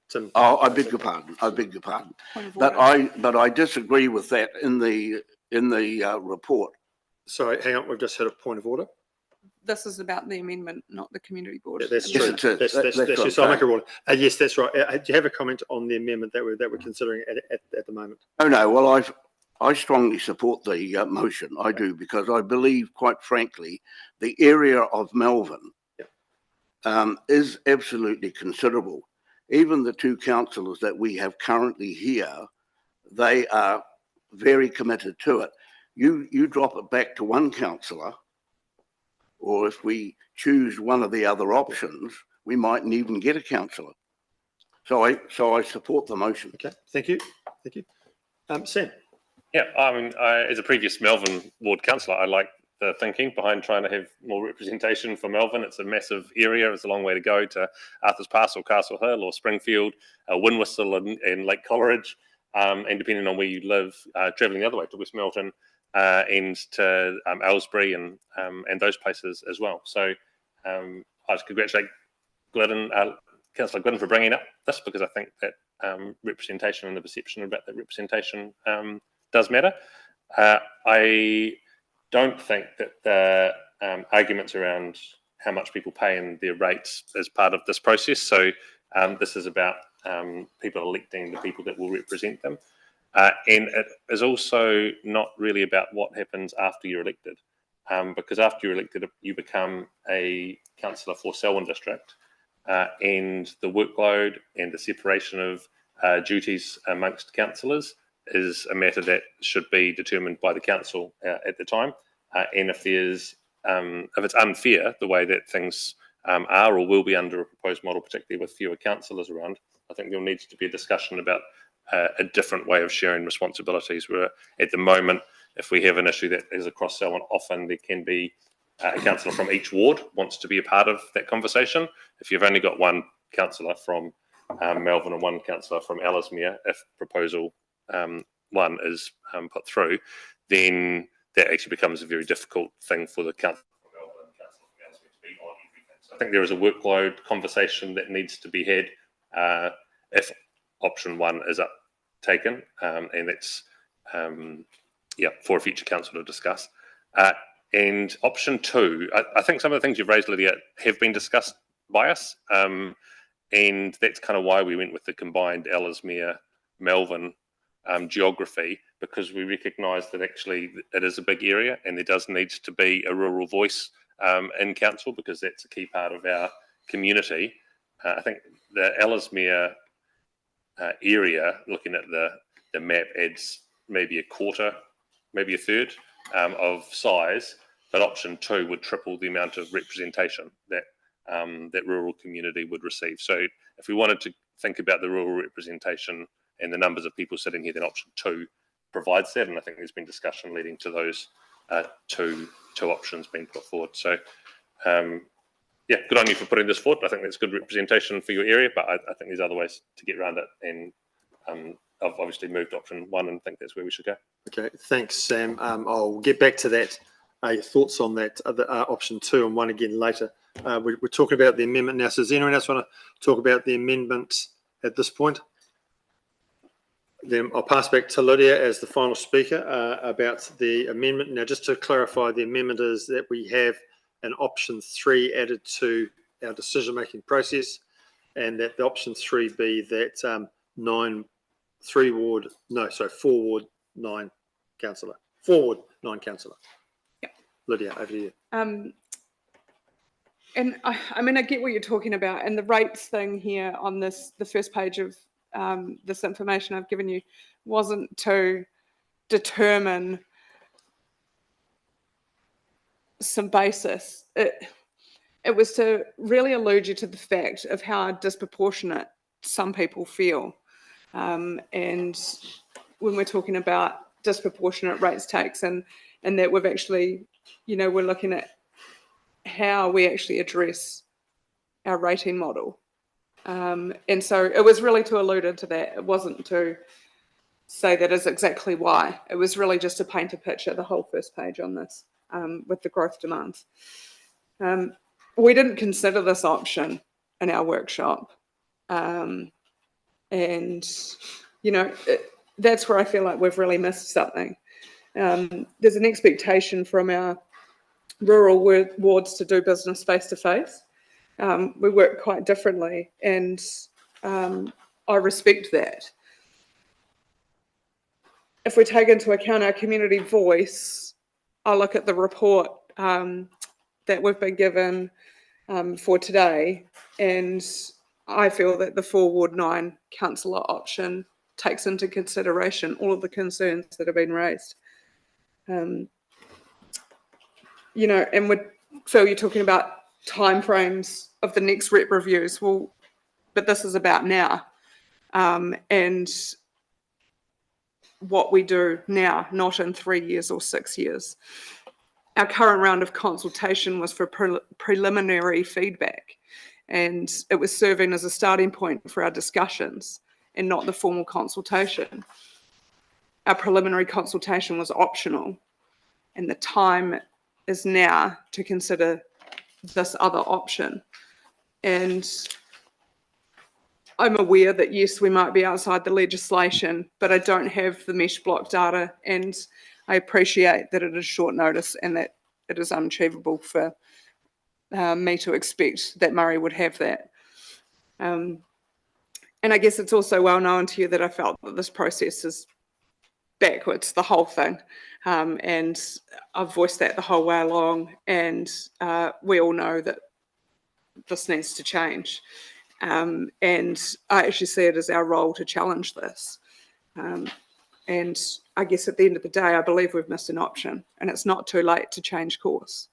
Tim. Oh, I beg your pardon. But I disagree with that in the report. Sorry, hang on. We've just had a point of order. This is about the amendment, not the community board. Yeah, that's true. Yes, That's so I'll make a rule. Yes, that's right. Do you have a comment on the amendment that we're considering at the moment? Oh no. Well, I strongly support the motion. I do, because I believe, quite frankly, the area of Melbourne is absolutely considerable. Even the 2 councillors that we have currently here, they are very committed to it. You drop it back to 1 councillor, or if we choose one of the other options, we mightn't even get a councillor. So I support the motion. Okay, thank you. Sam. Yeah, I mean, as a previous Melbourne ward councillor, I like the thinking behind trying to have more representation for Melbourne. It's a massive area. It's a long way to go to Arthur's Pass or Castle Hill or Springfield, Windwhistle and Lake Coleridge, and depending on where you live, travelling the other way to West Melton and to Aylesbury and those places as well. So I just congratulate Councillor Glidden for bringing up this, because I think that representation and the perception about that representation does matter. I don't think that the arguments around how much people pay and their rates is part of this process. So this is about people electing the people that will represent them. And it is also not really about what happens after you're elected, because after you're elected, you become a councillor for Selwyn District, and the workload and the separation of duties amongst councillors is a matter that should be determined by the council at the time. And if it's unfair the way that things are or will be under a proposed model, particularly with fewer councillors around, I think there needs to be a discussion about a different way of sharing responsibilities, where at the moment, if we have an issue that is across Selwyn, often there can be a councillor from each ward wants to be a part of that conversation. If you've only got one councillor from Melbourne and one councillor from Ellesmere, if proposal one is put through, then that actually becomes a very difficult thing for the councillor from Melbourne and councillor from Ellesmere to be on everything. So I think there is a workload conversation that needs to be had if option one is taken, and that's for a future council to discuss. And option two, I think some of the things you've raised, Lydia, have been discussed by us, and that's kind of why we went with the combined Ellesmere Melbourne geography, because we recognise that actually it is a big area and there does need to be a rural voice in council, because that's a key part of our community. I think the Ellesmere area, looking at the map, adds maybe a quarter, maybe a third of size, but option two would triple the amount of representation that that rural community would receive. So if we wanted to think about the rural representation and the numbers of people sitting here, then option two provides that, and I think there's been discussion leading to those two options being put forward. So good on you for putting this forward. I think that's good representation for your area, but I think there's other ways to get around it, and I've obviously moved option one and think that's where we should go. Okay, thanks, Sam. I'll get back to that. Your thoughts on that option two and one again later. We're talking about the amendment now. So does anyone else want to talk about the amendment at this point? Then I'll pass back to Lydia as the final speaker about the amendment. Now, just to clarify, the amendment is that we have an option three added to our decision-making process, and that the option three be that 4 Ward 9 councillor. 4 Ward 9 councillor. Yep. Lydia, over to you. And I mean, I get what you're talking about, and the rates thing here on the first page of this information I've given you wasn't to determine some basis. It was to really allude you to the fact of how disproportionate some people feel. And when we're talking about disproportionate rates takes, and that we've actually, we're looking at how we actually address our rating model. And so it was really to allude to that. It wasn't to say that is exactly why. It was really just to paint a picture, the whole first page on this, with the growth demands. We didn't consider this option in our workshop. And, that's where I feel like we've really missed something. There's an expectation from our rural wards to do business face-to-face. We work quite differently, and I respect that. If we take into account our community voice, I look at the report that we've been given for today, and I feel that the 4 Ward 9 councillor option takes into consideration all of the concerns that have been raised. And Phil, you're talking about timeframes of the next rep reviews. Well, but this is about now, and what we do now, not in 3 years or 6 years. Our current round of consultation was for preliminary feedback, and it was serving as a starting point for our discussions and not the formal consultation. Our preliminary consultation was optional, and the time is now to consider this other option. And I'm aware that, yes, we might be outside the legislation, but I don't have the mesh block data, and I appreciate that it is short notice and that it is unachievable for me to expect that Murray would have that. And I guess it's also well known to you that I felt that this process is backwards, the whole thing. And I've voiced that the whole way along, and we all know that this needs to change. And I actually see it as our role to challenge this. And I guess at the end of the day, I believe we've missed an option, and it's not too late to change course.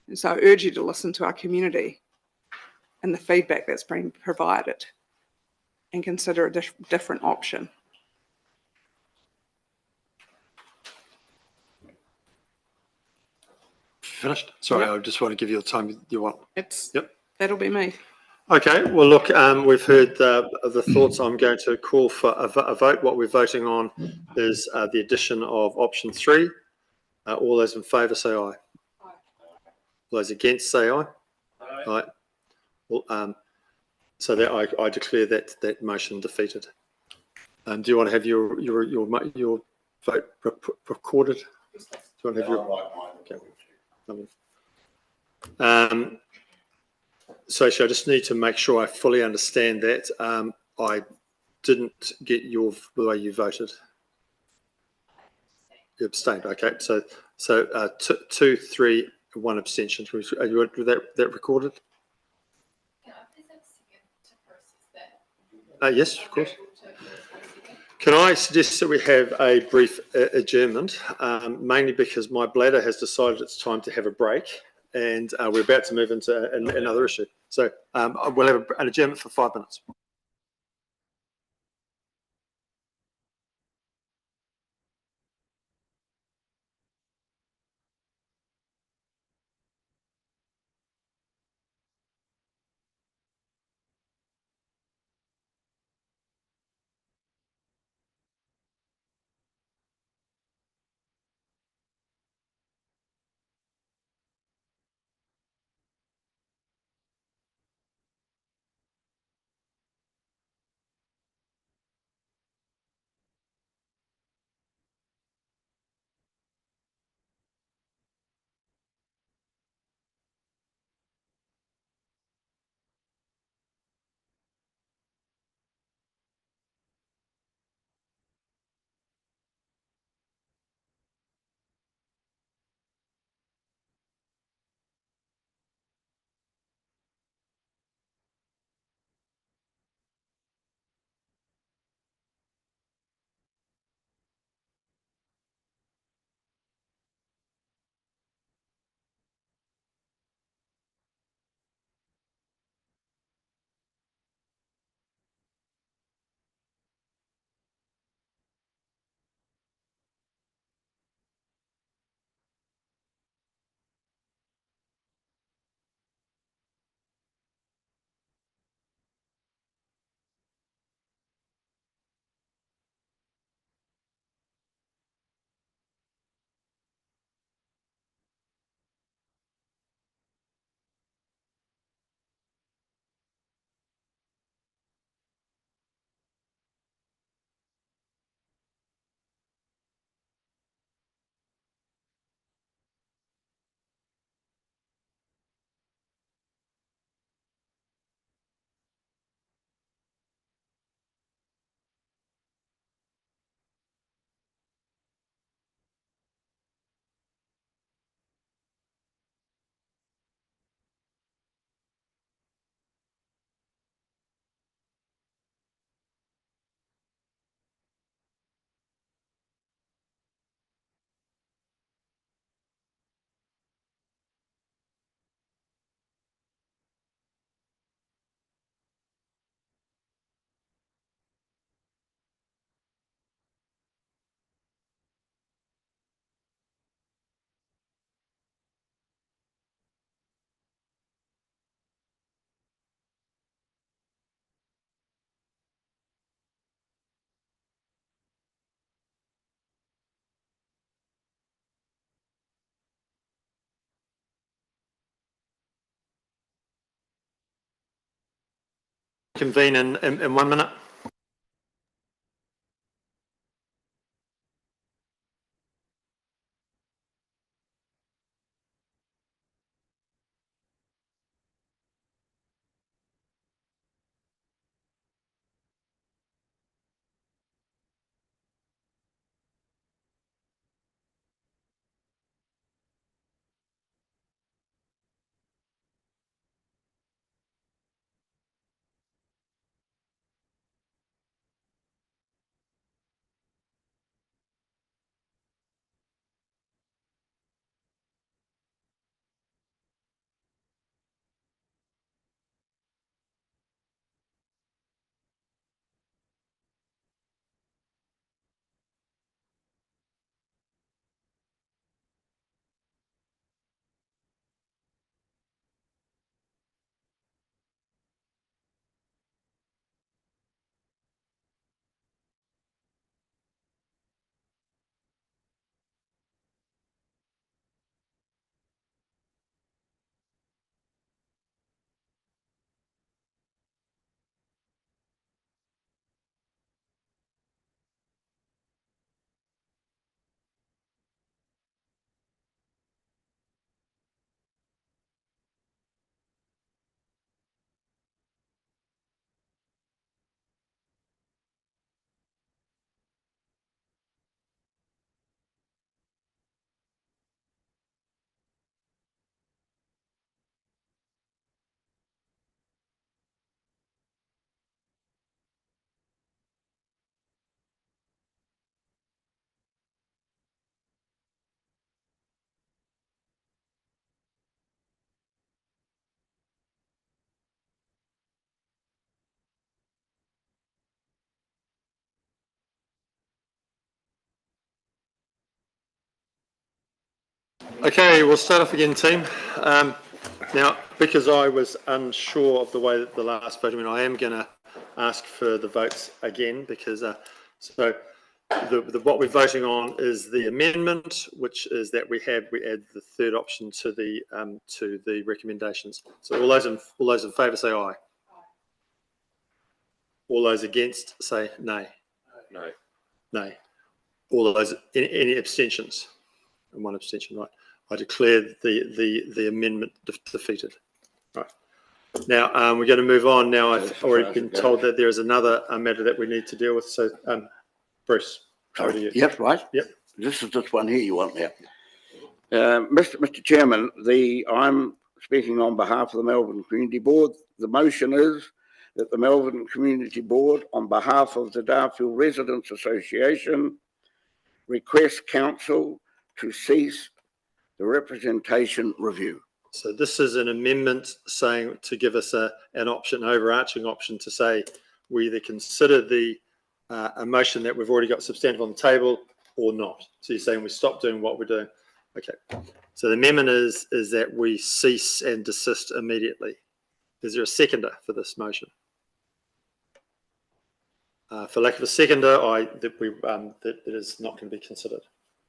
And so I urge you to listen to our community and the feedback that's been provided and consider a different option. Finished? Sorry, Yep. I just want to give you the time you want. Yep. That'll be me. Okay, well, look, we've heard the thoughts. I'm going to call for a vote. What we're voting on is the addition of option 3. All those in favour say aye. All those against say aye. Aye. Well, so that I declare that motion defeated. Do you want to have your vote recorded? Do you want to have your? Okay. So actually, I just need to make sure I fully understand that. I didn't get the way you voted. You abstained. Okay. So 2, 3, 1 abstention. Are you with that recorded? Yes, of course. Can I suggest that we have a brief adjournment, mainly because my bladder has decided it's time to have a break, and we're about to move into another issue. So we'll have an adjournment for 5 minutes. Convene in 1 minute. Okay, we'll start off again, team. Now, because I was unsure of the way that the last vote went, I am going to ask for the votes again because what we're voting on is the amendment, which is that we add the third option to the recommendations. So all those in favour say aye. All those against say nay. No. Nay. All those any abstentions? And one abstention, right? I declare the amendment defeated. Right. Now we're going to move on. Now I've already been told that there is another matter that we need to deal with. So, Bruce. Sorry. Yep. Right. Yep. This is this one here you want now. Mr. Chairman, I'm speaking on behalf of the Melbourne Community Board. The motion is that the Melbourne Community Board, on behalf of the Darfield Residents Association, requests council to cease the representation review. So this is an amendment saying to give us an option, overarching option, to say we either consider a motion that we've already got substantive on the table or not. So you're saying we stop doing what we're doing. Okay. So the amendment is that we cease and desist immediately. Is there a seconder for this motion? For lack of a seconder, that it is not going to be considered.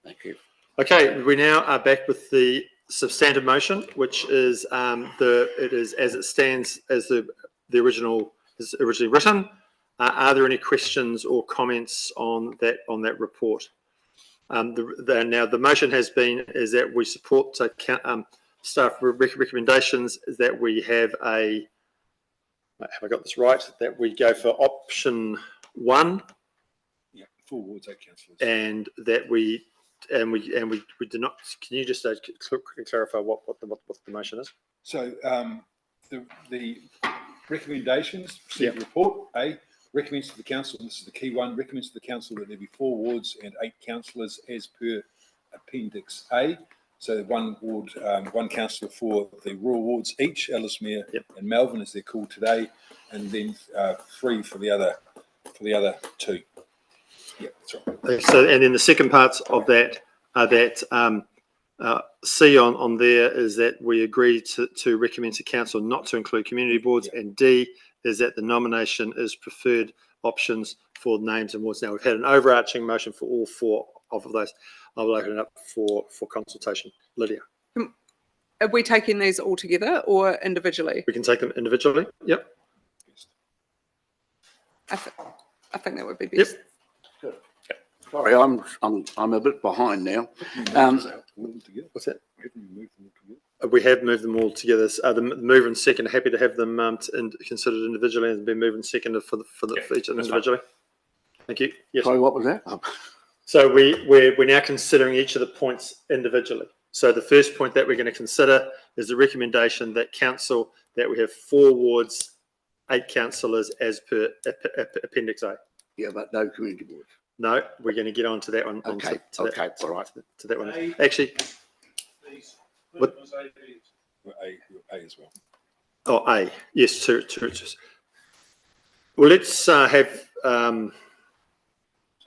Thank you. Okay, we now are back with the substantive motion, which is it is as it stands as the original is originally written. Are there any questions or comments on that report? Now the motion is that we support staff recommendations. Is that we have have I got this right? That we go for option 1. Yeah, 4 wards, 8 councillors. And that we do not. Can you just quickly clarify what the motion is? So the recommendations, report A recommends to the council, and this is the key one, recommends to the council that there be 4 wards and 8 councillors as per Appendix A. So 1 ward, 1 councillor for the rural wards each, Ellesmere and Melbourne as they're called today, and then 3 for the other 2. Yeah, that's right. So, and then the second parts of that are that C on there is that we agree to recommend to council not to include community boards, and D is that the nomination is preferred options for names and wards. Now we've had an overarching motion for all 4 of those. I will open it up for consultation. Lydia. Are we taking these all together or individually? We can take them individually. Yep. I think that would be best. Yep. Good. Sorry, I'm a bit behind now. What's that? We have moved them all together. The mover and second, happy to have them considered individually and be moved and seconded for each of them individually. Thank you. Yes. Sorry, what was that? So we're now considering each of the points individually. So the first point that we're going to consider is the recommendation that council that we have 4 wards, 8 councillors as per Appendix A. Yeah, but no community boards. No, we're going to get on to that one. Okay, all right. To that one. Actually, what? A as well. Oh, A. Yes, two. Well, let's have.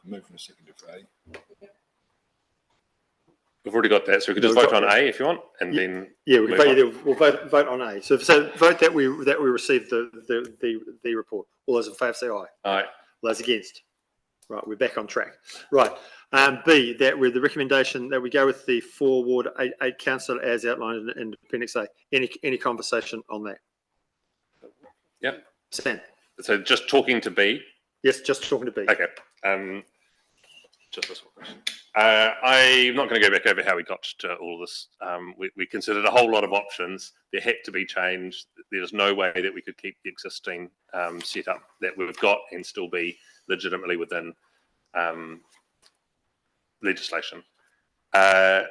Move from a seconder for A. We've already got that, so we could just vote on A if you want, and then we'll vote on A. So vote that we receive the report. All those in favour say aye. Aye. All those against. Right, we're back on track. Right. B, that with the recommendation that we go with the 4 ward 8 councillor as outlined in Appendix A. Any conversation on that? Yep. Stan. So just talking to B. Yes, just talking to B. Okay. Just this one question. I'm not going to go back over how we got to all of this. We considered a whole lot of options. There had to be change. There's no way that we could keep the existing setup that we've got and still be legitimately within legislation. I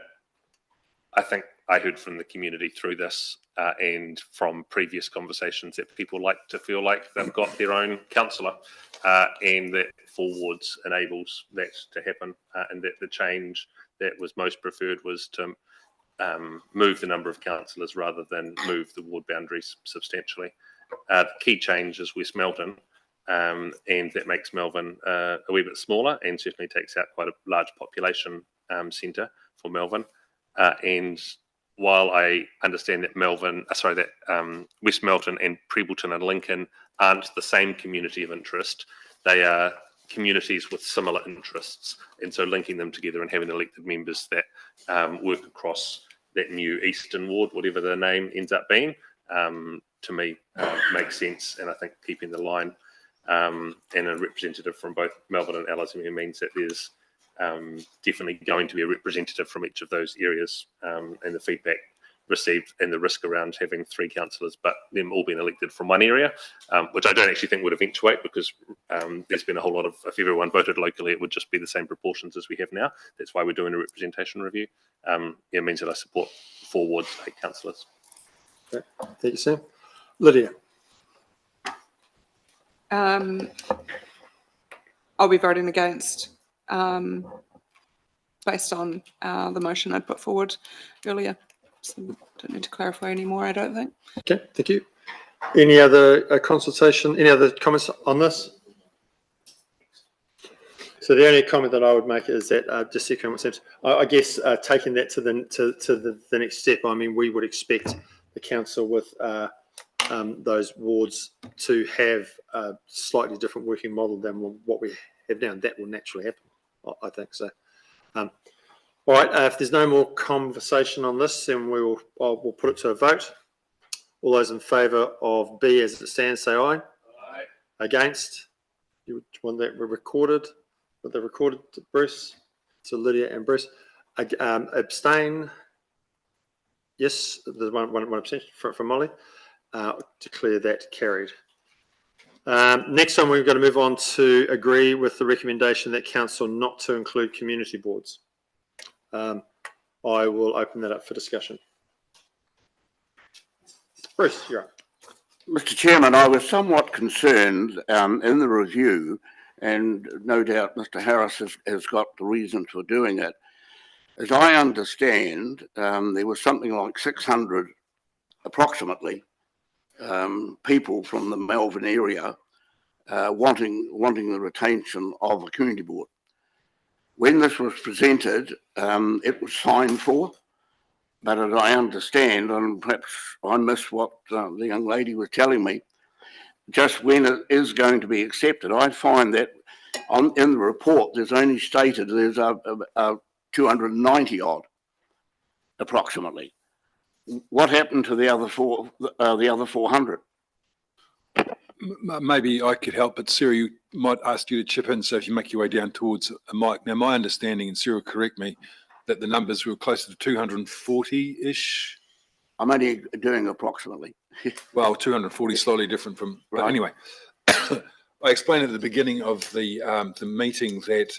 think I heard from the community through this and from previous conversations that people like to feel like they've got their own councillor and that 4 wards enables that to happen and that the change that was most preferred was to move the number of councillors rather than move the ward boundaries substantially. The key change is West Melton, and that makes Melbourne a wee bit smaller and certainly takes out quite a large population centre for Melbourne. And while I understand that West Melton and Prebleton and Lincoln aren't the same community of interest, they are communities with similar interests. And so linking them together and having elected members that work across that new Eastern Ward, whatever the name ends up being, to me makes sense. And I think keeping the line and a representative from both Melbourne and LSMU means that there's definitely going to be a representative from each of those areas, and the feedback received and the risk around having 3 councillors, but them all being elected from one area, which I don't actually think would eventuate, because there's been a whole lot of, if everyone voted locally, it would just be the same proportions as we have now. That's why we're doing a representation review. It means that I support 4 wards, 8 councillors. Okay. Thank you, Sam. Lydia. I'll be voting against, based on the motion I put forward earlier. So don't need to clarify anymore, I don't think. Okay, thank you. Any other consultation, any other comments on this? So the only comment that I would make is that just echoing what Sam said, I guess taking that to the next step, I mean, we would expect the council with those wards to have a slightly different working model than what we have now. That will naturally happen, I think so. All right, if there's no more conversation on this, then we'll put it to a vote. All those in favour of B as it stands, say aye. Aye. Against? You want that recorded? Want that recorded, Bruce? So Lydia and Bruce. Abstain? Yes, there's one abstention from Molly. Declare that carried. Next time we're going to move on to agree with the recommendation that council not to include community boards. I will open that up for discussion. Bruce, you're up. Mr. Chairman, I was somewhat concerned in the review, and no doubt Mr. Harris has got the reason for doing it. As I understand, there was something like 600 approximately people from the Melbourne area wanting the retention of a community board. When this was presented, it was signed for, but as I understand, and perhaps I missed what the young lady was telling me, just when it is going to be accepted, I find that in the report there's only stated there's 290 odd, approximately. What happened to the other 400? Maybe I could help, but Sarah, you might ask you to chip in. So if you make your way down towards a mic. Now, my understanding, and Sarah, correct me, that the numbers were closer to 240-ish. I'm only doing approximately. Well, 240 slightly different from. Right. But anyway, I explained at the beginning of the meeting that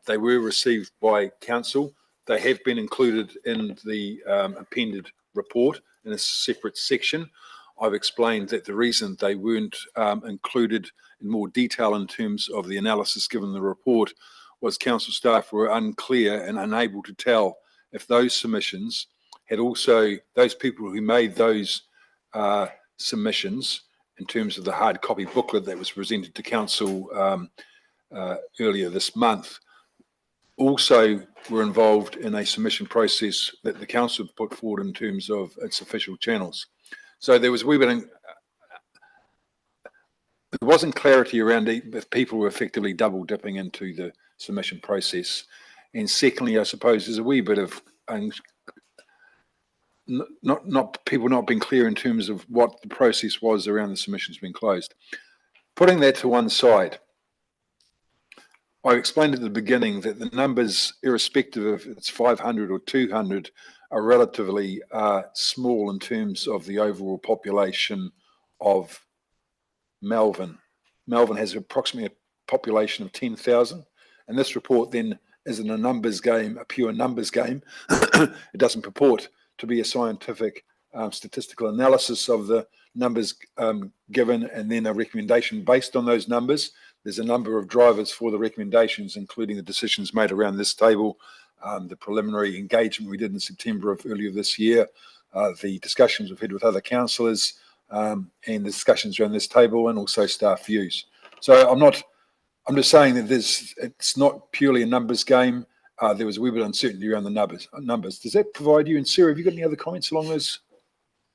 they were received by council. They have been included in the appended report in a separate section. I've explained that the reason they weren't included in more detail in terms of the analysis given the report was council staff were unclear and unable to tell if those submissions had also, those people who made those submissions in terms of the hard copy booklet that was presented to council earlier this month, also were involved in a submission process that the council put forward in terms of its official channels. So there was a wee bit, there wasn't clarity around if people were effectively double dipping into the submission process. And secondly, I suppose there's a wee bit of not people not being clear in terms of what the process was around the submissions being closed. Putting that to one side, I explained at the beginning that the numbers, irrespective of it's 500 or 200, are relatively small in terms of the overall population of Melbourne. Melbourne has approximately a population of 10,000, and this report then isn't a numbers game, a pure numbers game. It doesn't purport to be a scientific statistical analysis of the numbers given and then a recommendation based on those numbers. There's a number of drivers for the recommendations, including the decisions made around this table, the preliminary engagement we did in September of earlier this year, the discussions we've had with other councillors, and the discussions around this table, and also staff views. So I'm just saying that it's not purely a numbers game. there was a wee bit of uncertainty around the numbers. Does that provide you? And Sarah, have you got any other comments along those?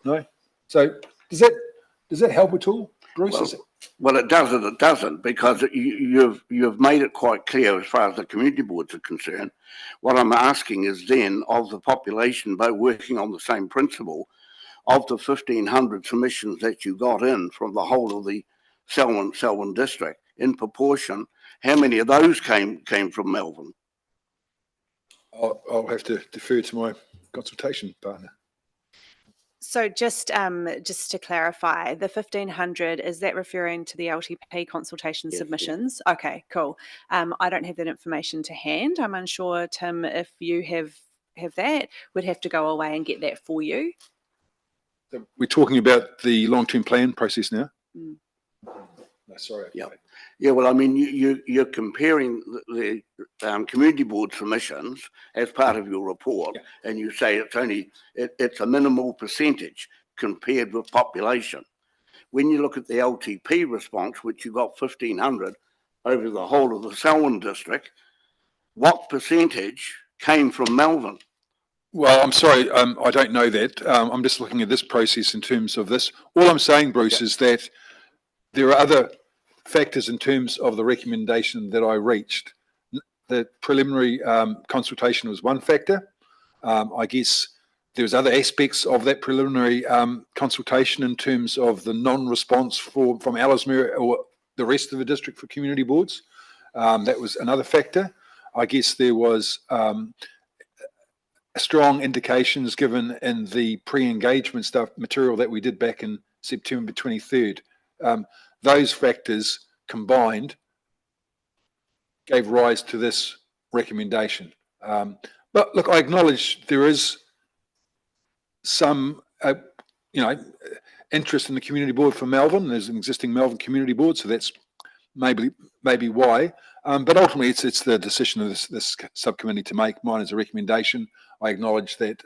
No. So does that help at all, Bruce? Well, it does and it doesn't, because you've made it quite clear as far as the community boards are concerned. What I'm asking is then, of the population, both working on the same principle, of the 1,500 submissions that you got in from the whole of the Selwyn district, in proportion, how many of those came from Melbourne? I'll have to defer to my consultation partner. So just to clarify, the 1,500, is that referring to the LTP consultation submissions? Yeah. Okay, cool. I don't have that information to hand. I'm unsure, Tim, if you have that, we'd have to go away and get that for you. So we're talking about the long-term plan process now? Mm. No, sorry. Yeah. Yeah, well, I mean, you're comparing the community board submissions as part of your report, and you say it's a minimal percentage compared with population. When you look at the LTP response, which you got 1,500 over the whole of the Selwyn district, what percentage came from Melbourne? Well, I'm sorry, I don't know that. I'm just looking at this process in terms of this. All I'm saying, Bruce, is that there are other factors in terms of the recommendation that I reached. The preliminary consultation was one factor. I guess there's other aspects of that preliminary consultation in terms of the non-response from Ellesmere or the rest of the district for community boards. That was another factor. I guess there was strong indications given in the pre-engagement stuff material that we did back in September 23rd. Those factors combined gave rise to this recommendation. But look, I acknowledge there is some, interest in the community board for Melbourne. There's an existing Melbourne community board, so that's maybe why. But ultimately, it's the decision of this subcommittee to make. Mine is a recommendation. I acknowledge that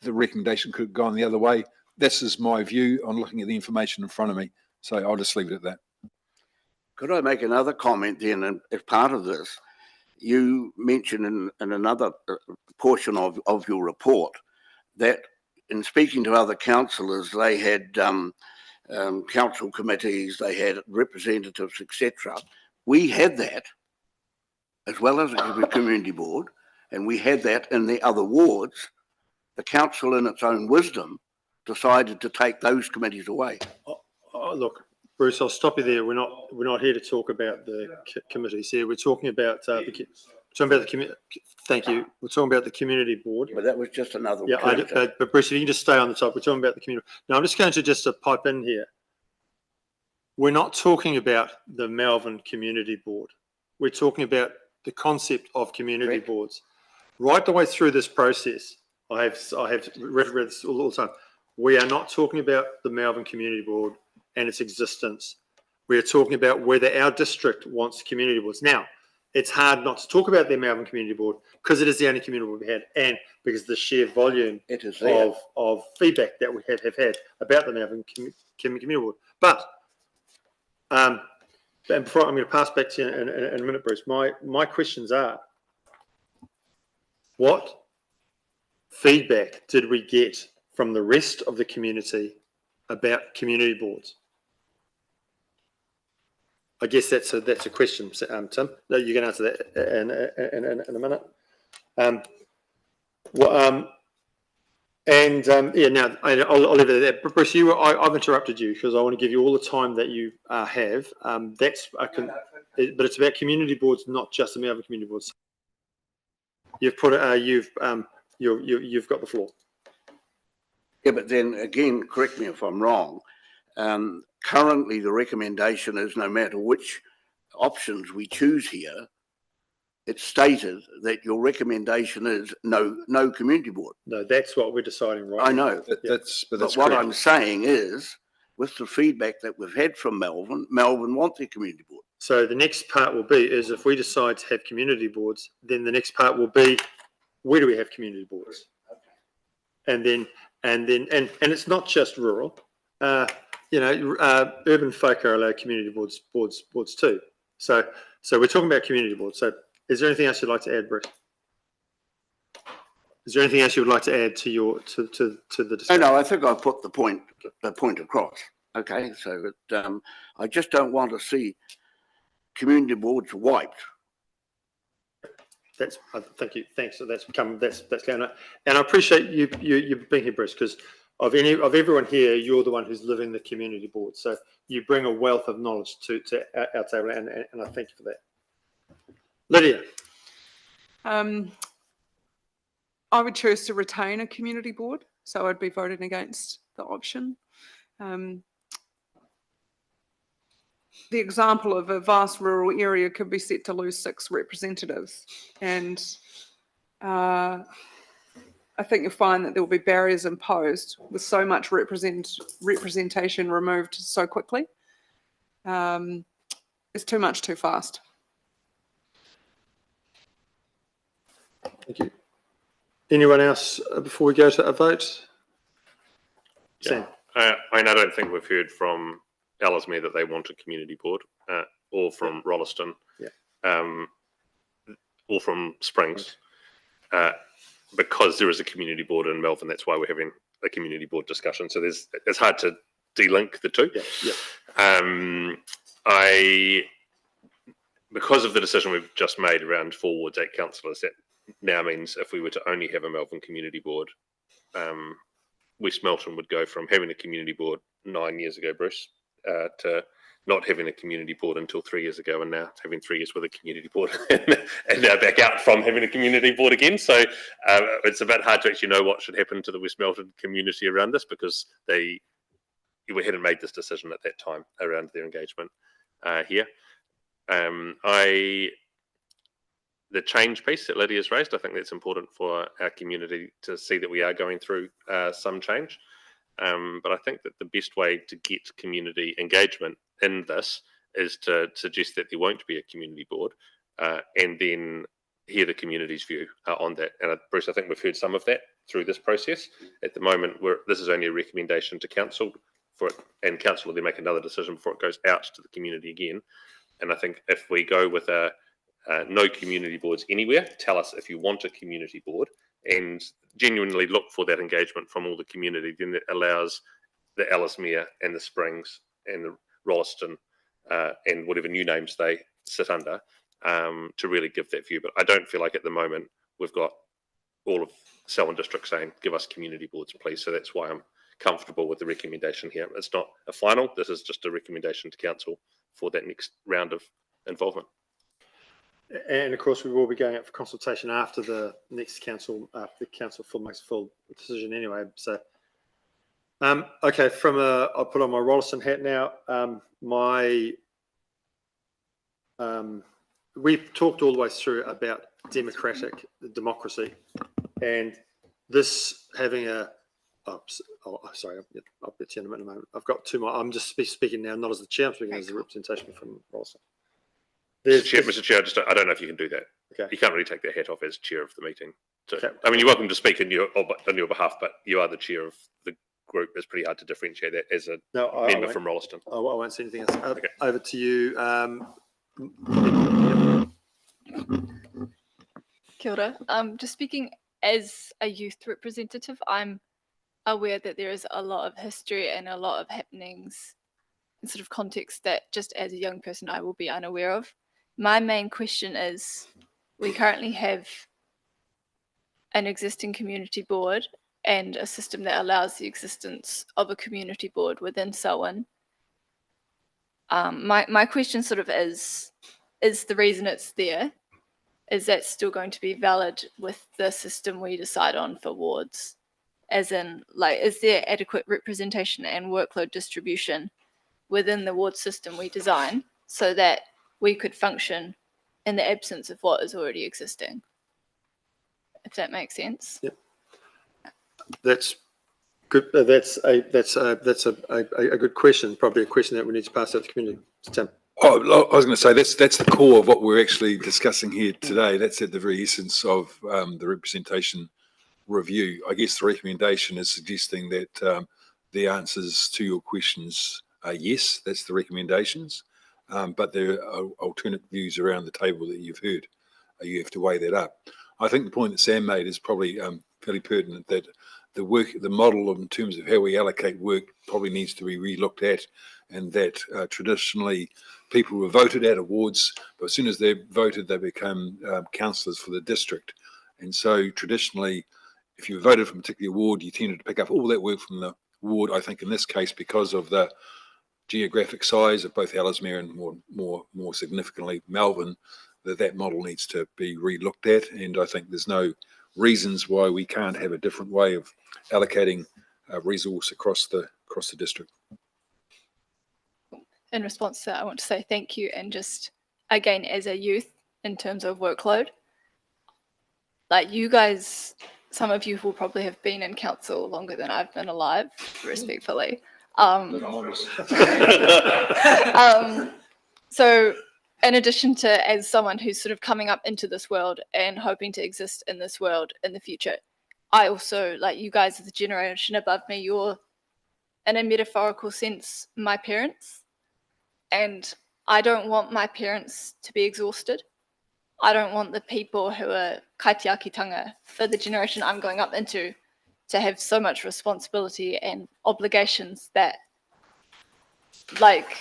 the recommendation could have gone the other way. This is my view on looking at the information in front of me. So I'll just leave it at that. Could I make another comment then, as part of this? You mentioned in another portion of your report that in speaking to other councillors, they had council committees, they had representatives, etc. We had that as well as a community board, and we had that in the other wards. The council, in its own wisdom, decided to take those committees away. Look, Bruce, I'll stop you there. We're not here to talk about the committees here. We're talking about Thank you. We're talking about the community board. But that was just another. Yeah, but Bruce, if you can just stay on the top, we're talking about the community. Now, I'm just going to pipe in here. We're not talking about the Melbourne Community Board. We're talking about the concept of community boards. Right the way through this process, I have read this all the time. We are not talking about the Melbourne Community Board and its existence. We are talking about whether our district wants community boards. Now, it's hard not to talk about the Melbourne Community Board because it is the only community board we had, and because of the sheer volume of feedback that we have had about the Melbourne Community Board. But and before I'm going to pass back to you in a minute, Bruce. My questions are: what feedback did we get from the rest of the community about community boards? I guess that's a question, Tim. No, you can answer that in a minute. Now I'll leave it at that. Bruce, I've interrupted you because I want to give you all the time that you have. But it's about community boards, not just the Melbourne community boards. You've put it. You've got the floor. Yeah, but then again, correct me if I'm wrong. Currently, the recommendation is no matter which options we choose here, it's stated that your recommendation is no community board. No, that's what we're deciding right now. I know. But what I'm saying is, with the feedback that we've had from Melbourne want their community board. So the next part will be is if we decide to have community boards, then the next part will be where do we have community boards? Okay. And it's not just rural. Urban folk are allowed community boards too. So we're talking about community boards. So is there anything else you'd like to add, Bruce? Is there anything else you would like to add to your to the No, discussion? no, I think I put the point across. Okay, so that, I just don't want to see community boards wiped. That's thank you. Thanks. So that's going on. And I appreciate you being here, Bruce, because of everyone here, you're the one who's living the community board. So you bring a wealth of knowledge to our table, and I thank you for that. Lydia. I would choose to retain a community board, so I'd be voting against the option. The example of a vast rural area could be set to lose 6 representatives, and I think you'll find that there will be barriers imposed with so much representation removed so quickly. It's too much too fast. Thank you. Anyone else before we go to a vote? Yeah. I mean, I don't think we've heard from Ellesmere that they want a community board, or from Rolleston, or from Springs, because there is a community board in Melbourne. That's why we're having a community board discussion. So it's hard to de-link the two. Because of the decision we've just made around 4 wards, 8 councillors, that now means if we were to only have a Melbourne community board, West Melton would go from having a community board 9 years ago, Bruce, to not having a community board until 3 years ago, and now having 3 years with a community board, and now back out from having a community board again. So it's a bit hard to actually know what should happen to the West Melton community around this, because we hadn't made this decision at that time around their engagement here. The change piece that Lydia's raised, I think that's important for our community to see that we are going through some change. But I think that the best way to get community engagement in this is to suggest that there won't be a community board, and then hear the community's view on that. And Bruce, I think we've heard some of that through this process. At the moment, this is only a recommendation to council for it, and council will then make another decision before it goes out to the community again. And I think if we go with no community boards anywhere, tell us if you want a community board, and genuinely look for that engagement from all the community, then it allows the Ellesmere and the Springs and the Rolleston and whatever new names they sit under to really give that view. But I don't feel like at the moment we've got all of Selwyn District saying, give us community boards, please. So that's why I'm comfortable with the recommendation here. It's not a final, this is just a recommendation to council for that next round of involvement. And of course, we will be going out for consultation after the next council, after the council makes a full decision anyway. So, okay, I'll put on my Rolleston hat now. We've talked all the way through about democracy, and this having sorry, I'll get to you in a moment. I've got 2 more. I'm just speaking now, not as the chair, I'm speaking as the representation from Rolleston. Mr. Chair, I don't know if you can do that. Okay. You can't really take the hat off as chair of the meeting. So, Okay. I mean, you're welcome to speak on your behalf, but you are the chair of the group. It's pretty hard to differentiate that as a member from Rolleston. I won't say anything else. Okay. Over to you. Kia ora. Just speaking as a youth representative, I'm aware that there is a lot of history and a lot of happenings and sort of context that just as a young person I will be unaware of. My main question is, we currently have an existing community board and a system that allows the existence of a community board within Selwyn. My question sort of is the reason it's there, is that still going to be valid with the system we decide on for wards? As in, like, is there adequate representation and workload distribution within the ward system we design so that we could function in the absence of what is already existing? If that makes sense. Yep. That's good. That's a good question. Probably a question that we need to pass out to the community. Tim. Oh, I was going to say that's the core of what we're actually discussing here today. That's at the very essence of the representation review. I guess the recommendation is suggesting that the answers to your questions are yes. That's the recommendations, but there are alternate views around the table that you've heard. You have to weigh that up. I think the point that Sam made is probably fairly pertinent that the model in terms of how we allocate work probably needs to be re-looked at, and that traditionally people were voted at awards, but as soon as they're voted, they become councillors for the district. And so traditionally, if you were voted from a particular ward, you tended to pick up all that work from the ward. I think in this case, because of the geographic size of both Ellesmere and more significantly Melbourne, that model needs to be re-looked at. And I think there's no reasons why we can't have a different way of allocating resource across the district. In response to that, I want to say thank you, and just again, as a youth, in terms of workload, like you guys, some of you will probably have been in council longer than I've been alive, respectfully. So in addition to, as someone who's sort of coming up into this world and hoping to exist in this world in the future, I also, like you guys, as a generation above me, you're, in a metaphorical sense, my parents. And I don't want my parents to be exhausted. I don't want the people who are kaitiakitanga for the generation I'm going up into to have so much responsibility and obligations that, like,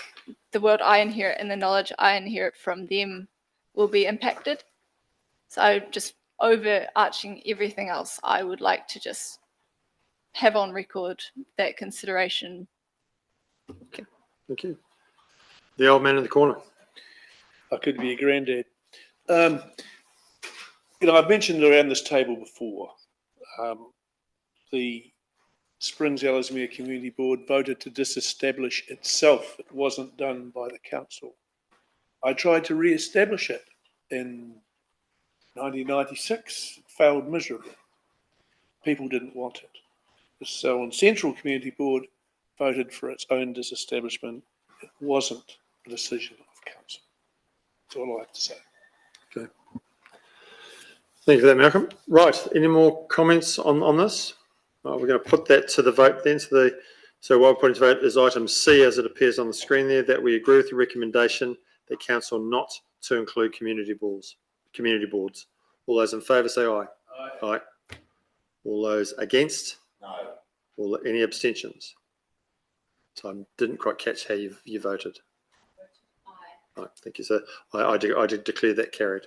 the world I inherit and the knowledge I inherit from them will be impacted. So just overarching everything else, I would like to just have on record that consideration. Okay. Thank you. The old man in the corner. I could be a granddad. I've mentioned around this table before, the Springs Ellesmere Community Board voted to disestablish itself. It wasn't done by the council. I tried to re-establish it in 1996. It failed miserably. People didn't want it. The Selwyn Central Community Board voted for its own disestablishment. It wasn't a decision of council. That's all I have to say. Okay. Thank you for that, Malcolm. Right. Any more comments on this? We're going to put that to the vote then. So what we're putting to vote is item C as it appears on the screen there, that we agree with the recommendation that council not to include community boards. All those in favour say aye. Aye. Aye. All those against? No. Any abstentions? So I didn't quite catch how you voted. Aye. Right, thank you, sir. I did declare that carried.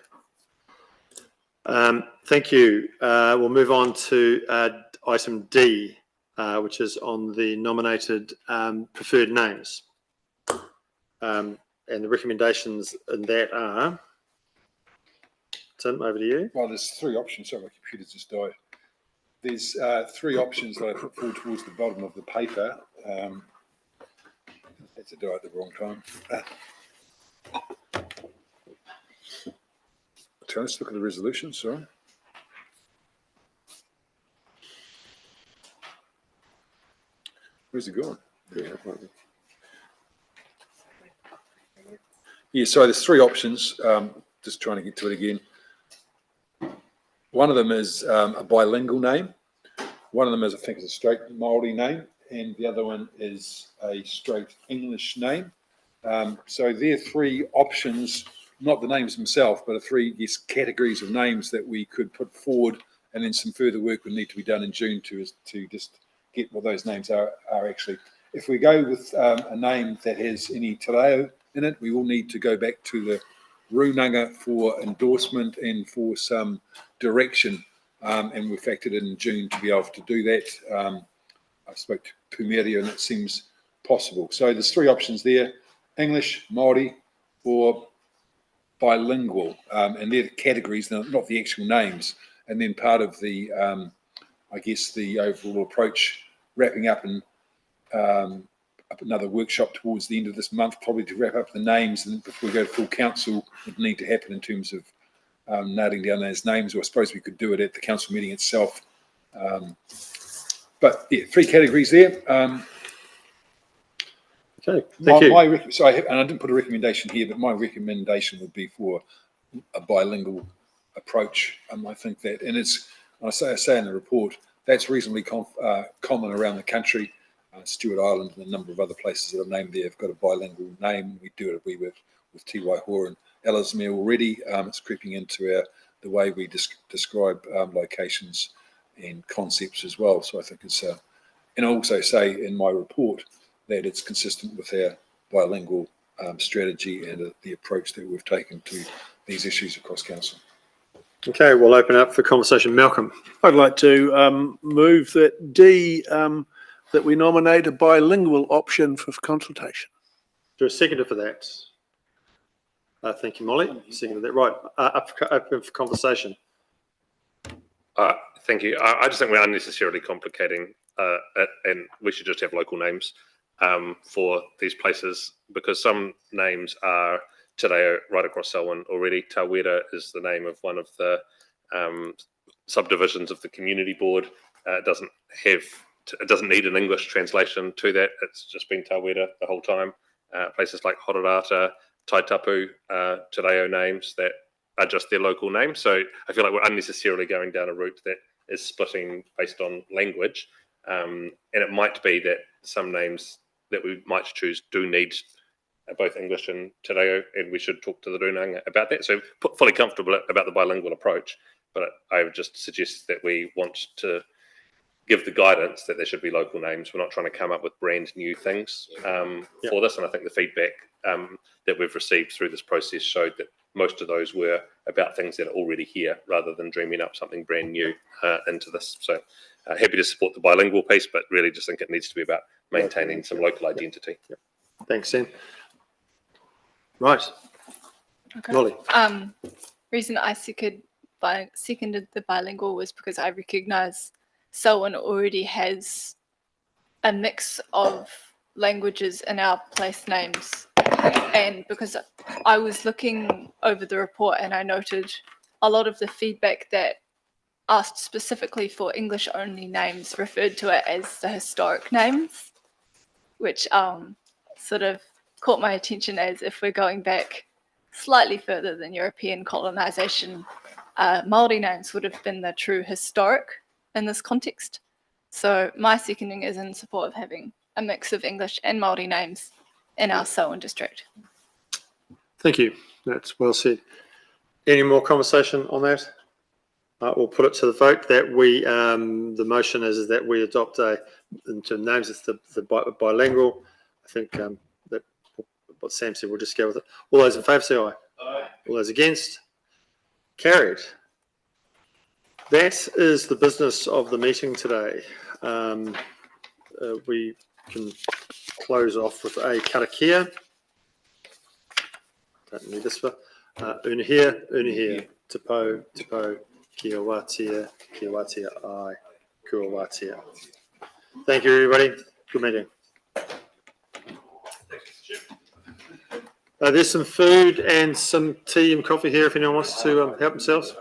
Thank you. We'll move on to item D, which is on the nominated preferred names. And the recommendations in that are, Tim, over to you. Well, there's three options. Sorry, my computer's just died. There's three options that I put forward towards the bottom of the paper. That's a die at the wrong time. So let's look at the resolution, sorry. Where's it gone? Yeah, so there's three options. Just trying to get to it again. One of them is a bilingual name. One of them is, I think, is a straight Māori name, and the other one is a straight English name. So there are three options, not the names themselves, but three categories of names that we could put forward, and then some further work would need to be done in June to just get what those names are actually. If we go with a name that has any te reo in it, we will need to go back to the Runanga for endorsement and for some direction, and we factored in June to be able to do that. I spoke to Pumeria and it seems possible. So there's three options there: English, Māori, or bilingual, and they're the categories, not the actual names. And then part of the, I guess, the overall approach, wrapping up in another workshop towards the end of this month, probably to wrap up the names, and before we go to full council, would need to happen in terms of nailing down those names, or I suppose we could do it at the council meeting itself. But yeah, three categories there. Okay, thank you. And I didn't put a recommendation here, but my recommendation would be for a bilingual approach. I think that, and it's, I say in the report, that's reasonably common around the country. Stewart Island and a number of other places that are named there have got a bilingual name. We do it with Te Waihoa and Ellesmere already. It's creeping into the way we describe locations and concepts as well. So I think it's, and I also say in my report that it's consistent with our bilingual strategy and the approach that we've taken to these issues across council. Okay, we'll open up for conversation. Malcolm. I'd like to move that D, that we nominate a bilingual option for consultation. Do a seconder for that. Thank you, Molly. Second that. Right, open for conversation. Thank you. I just think we're unnecessarily complicating it, and we should just have local names for these places, because some names are Te Reo right across Selwyn already. Tawera is the name of one of the subdivisions of the community board. It doesn't need an English translation to that. It's just been Tawera the whole time. Places like Hororata, Taitapu, Te Reo names that are just their local names. So I feel like we're unnecessarily going down a route that is splitting based on language. And it might be that some names that we might choose do need both English and Te Reo, and we should talk to the Runanga about that. So fully comfortable about the bilingual approach, but I would just suggest that we want to give the guidance that there should be local names. We're not trying to come up with brand new things for this. And I think the feedback that we've received through this process showed that most of those were about things that are already here rather than dreaming up something brand new into this. So happy to support the bilingual piece, but really just think it needs to be about maintaining some local identity. Thanks, Sam. Right. Okay. Molly. Reason I seconded the bilingual was because I recognise Selwyn already has a mix of languages in our place names, and because I was looking over the report and I noted a lot of the feedback that asked specifically for English only names referred to it as the historic names, which sort of caught my attention, as if we're going back slightly further than European colonisation, Māori names would have been the true historic in this context. So my seconding is in support of having a mix of English and Māori names in our Selwyn district. Thank you. That's well said. Any more conversation on that? We'll put it to the vote that we, the motion is that we adopt in terms of names, it's the bilingual. I think that what Sam said, we'll just go with it. All those in favour say aye. Aye. All those against? Carried. That is the business of the meeting today. We can close off with a karakia. Don't need this for. Unihia, tapo, kia watia, ai, kua watia. Thank you, everybody. Good meeting. There's some food and some tea and coffee here if anyone wants to help themselves.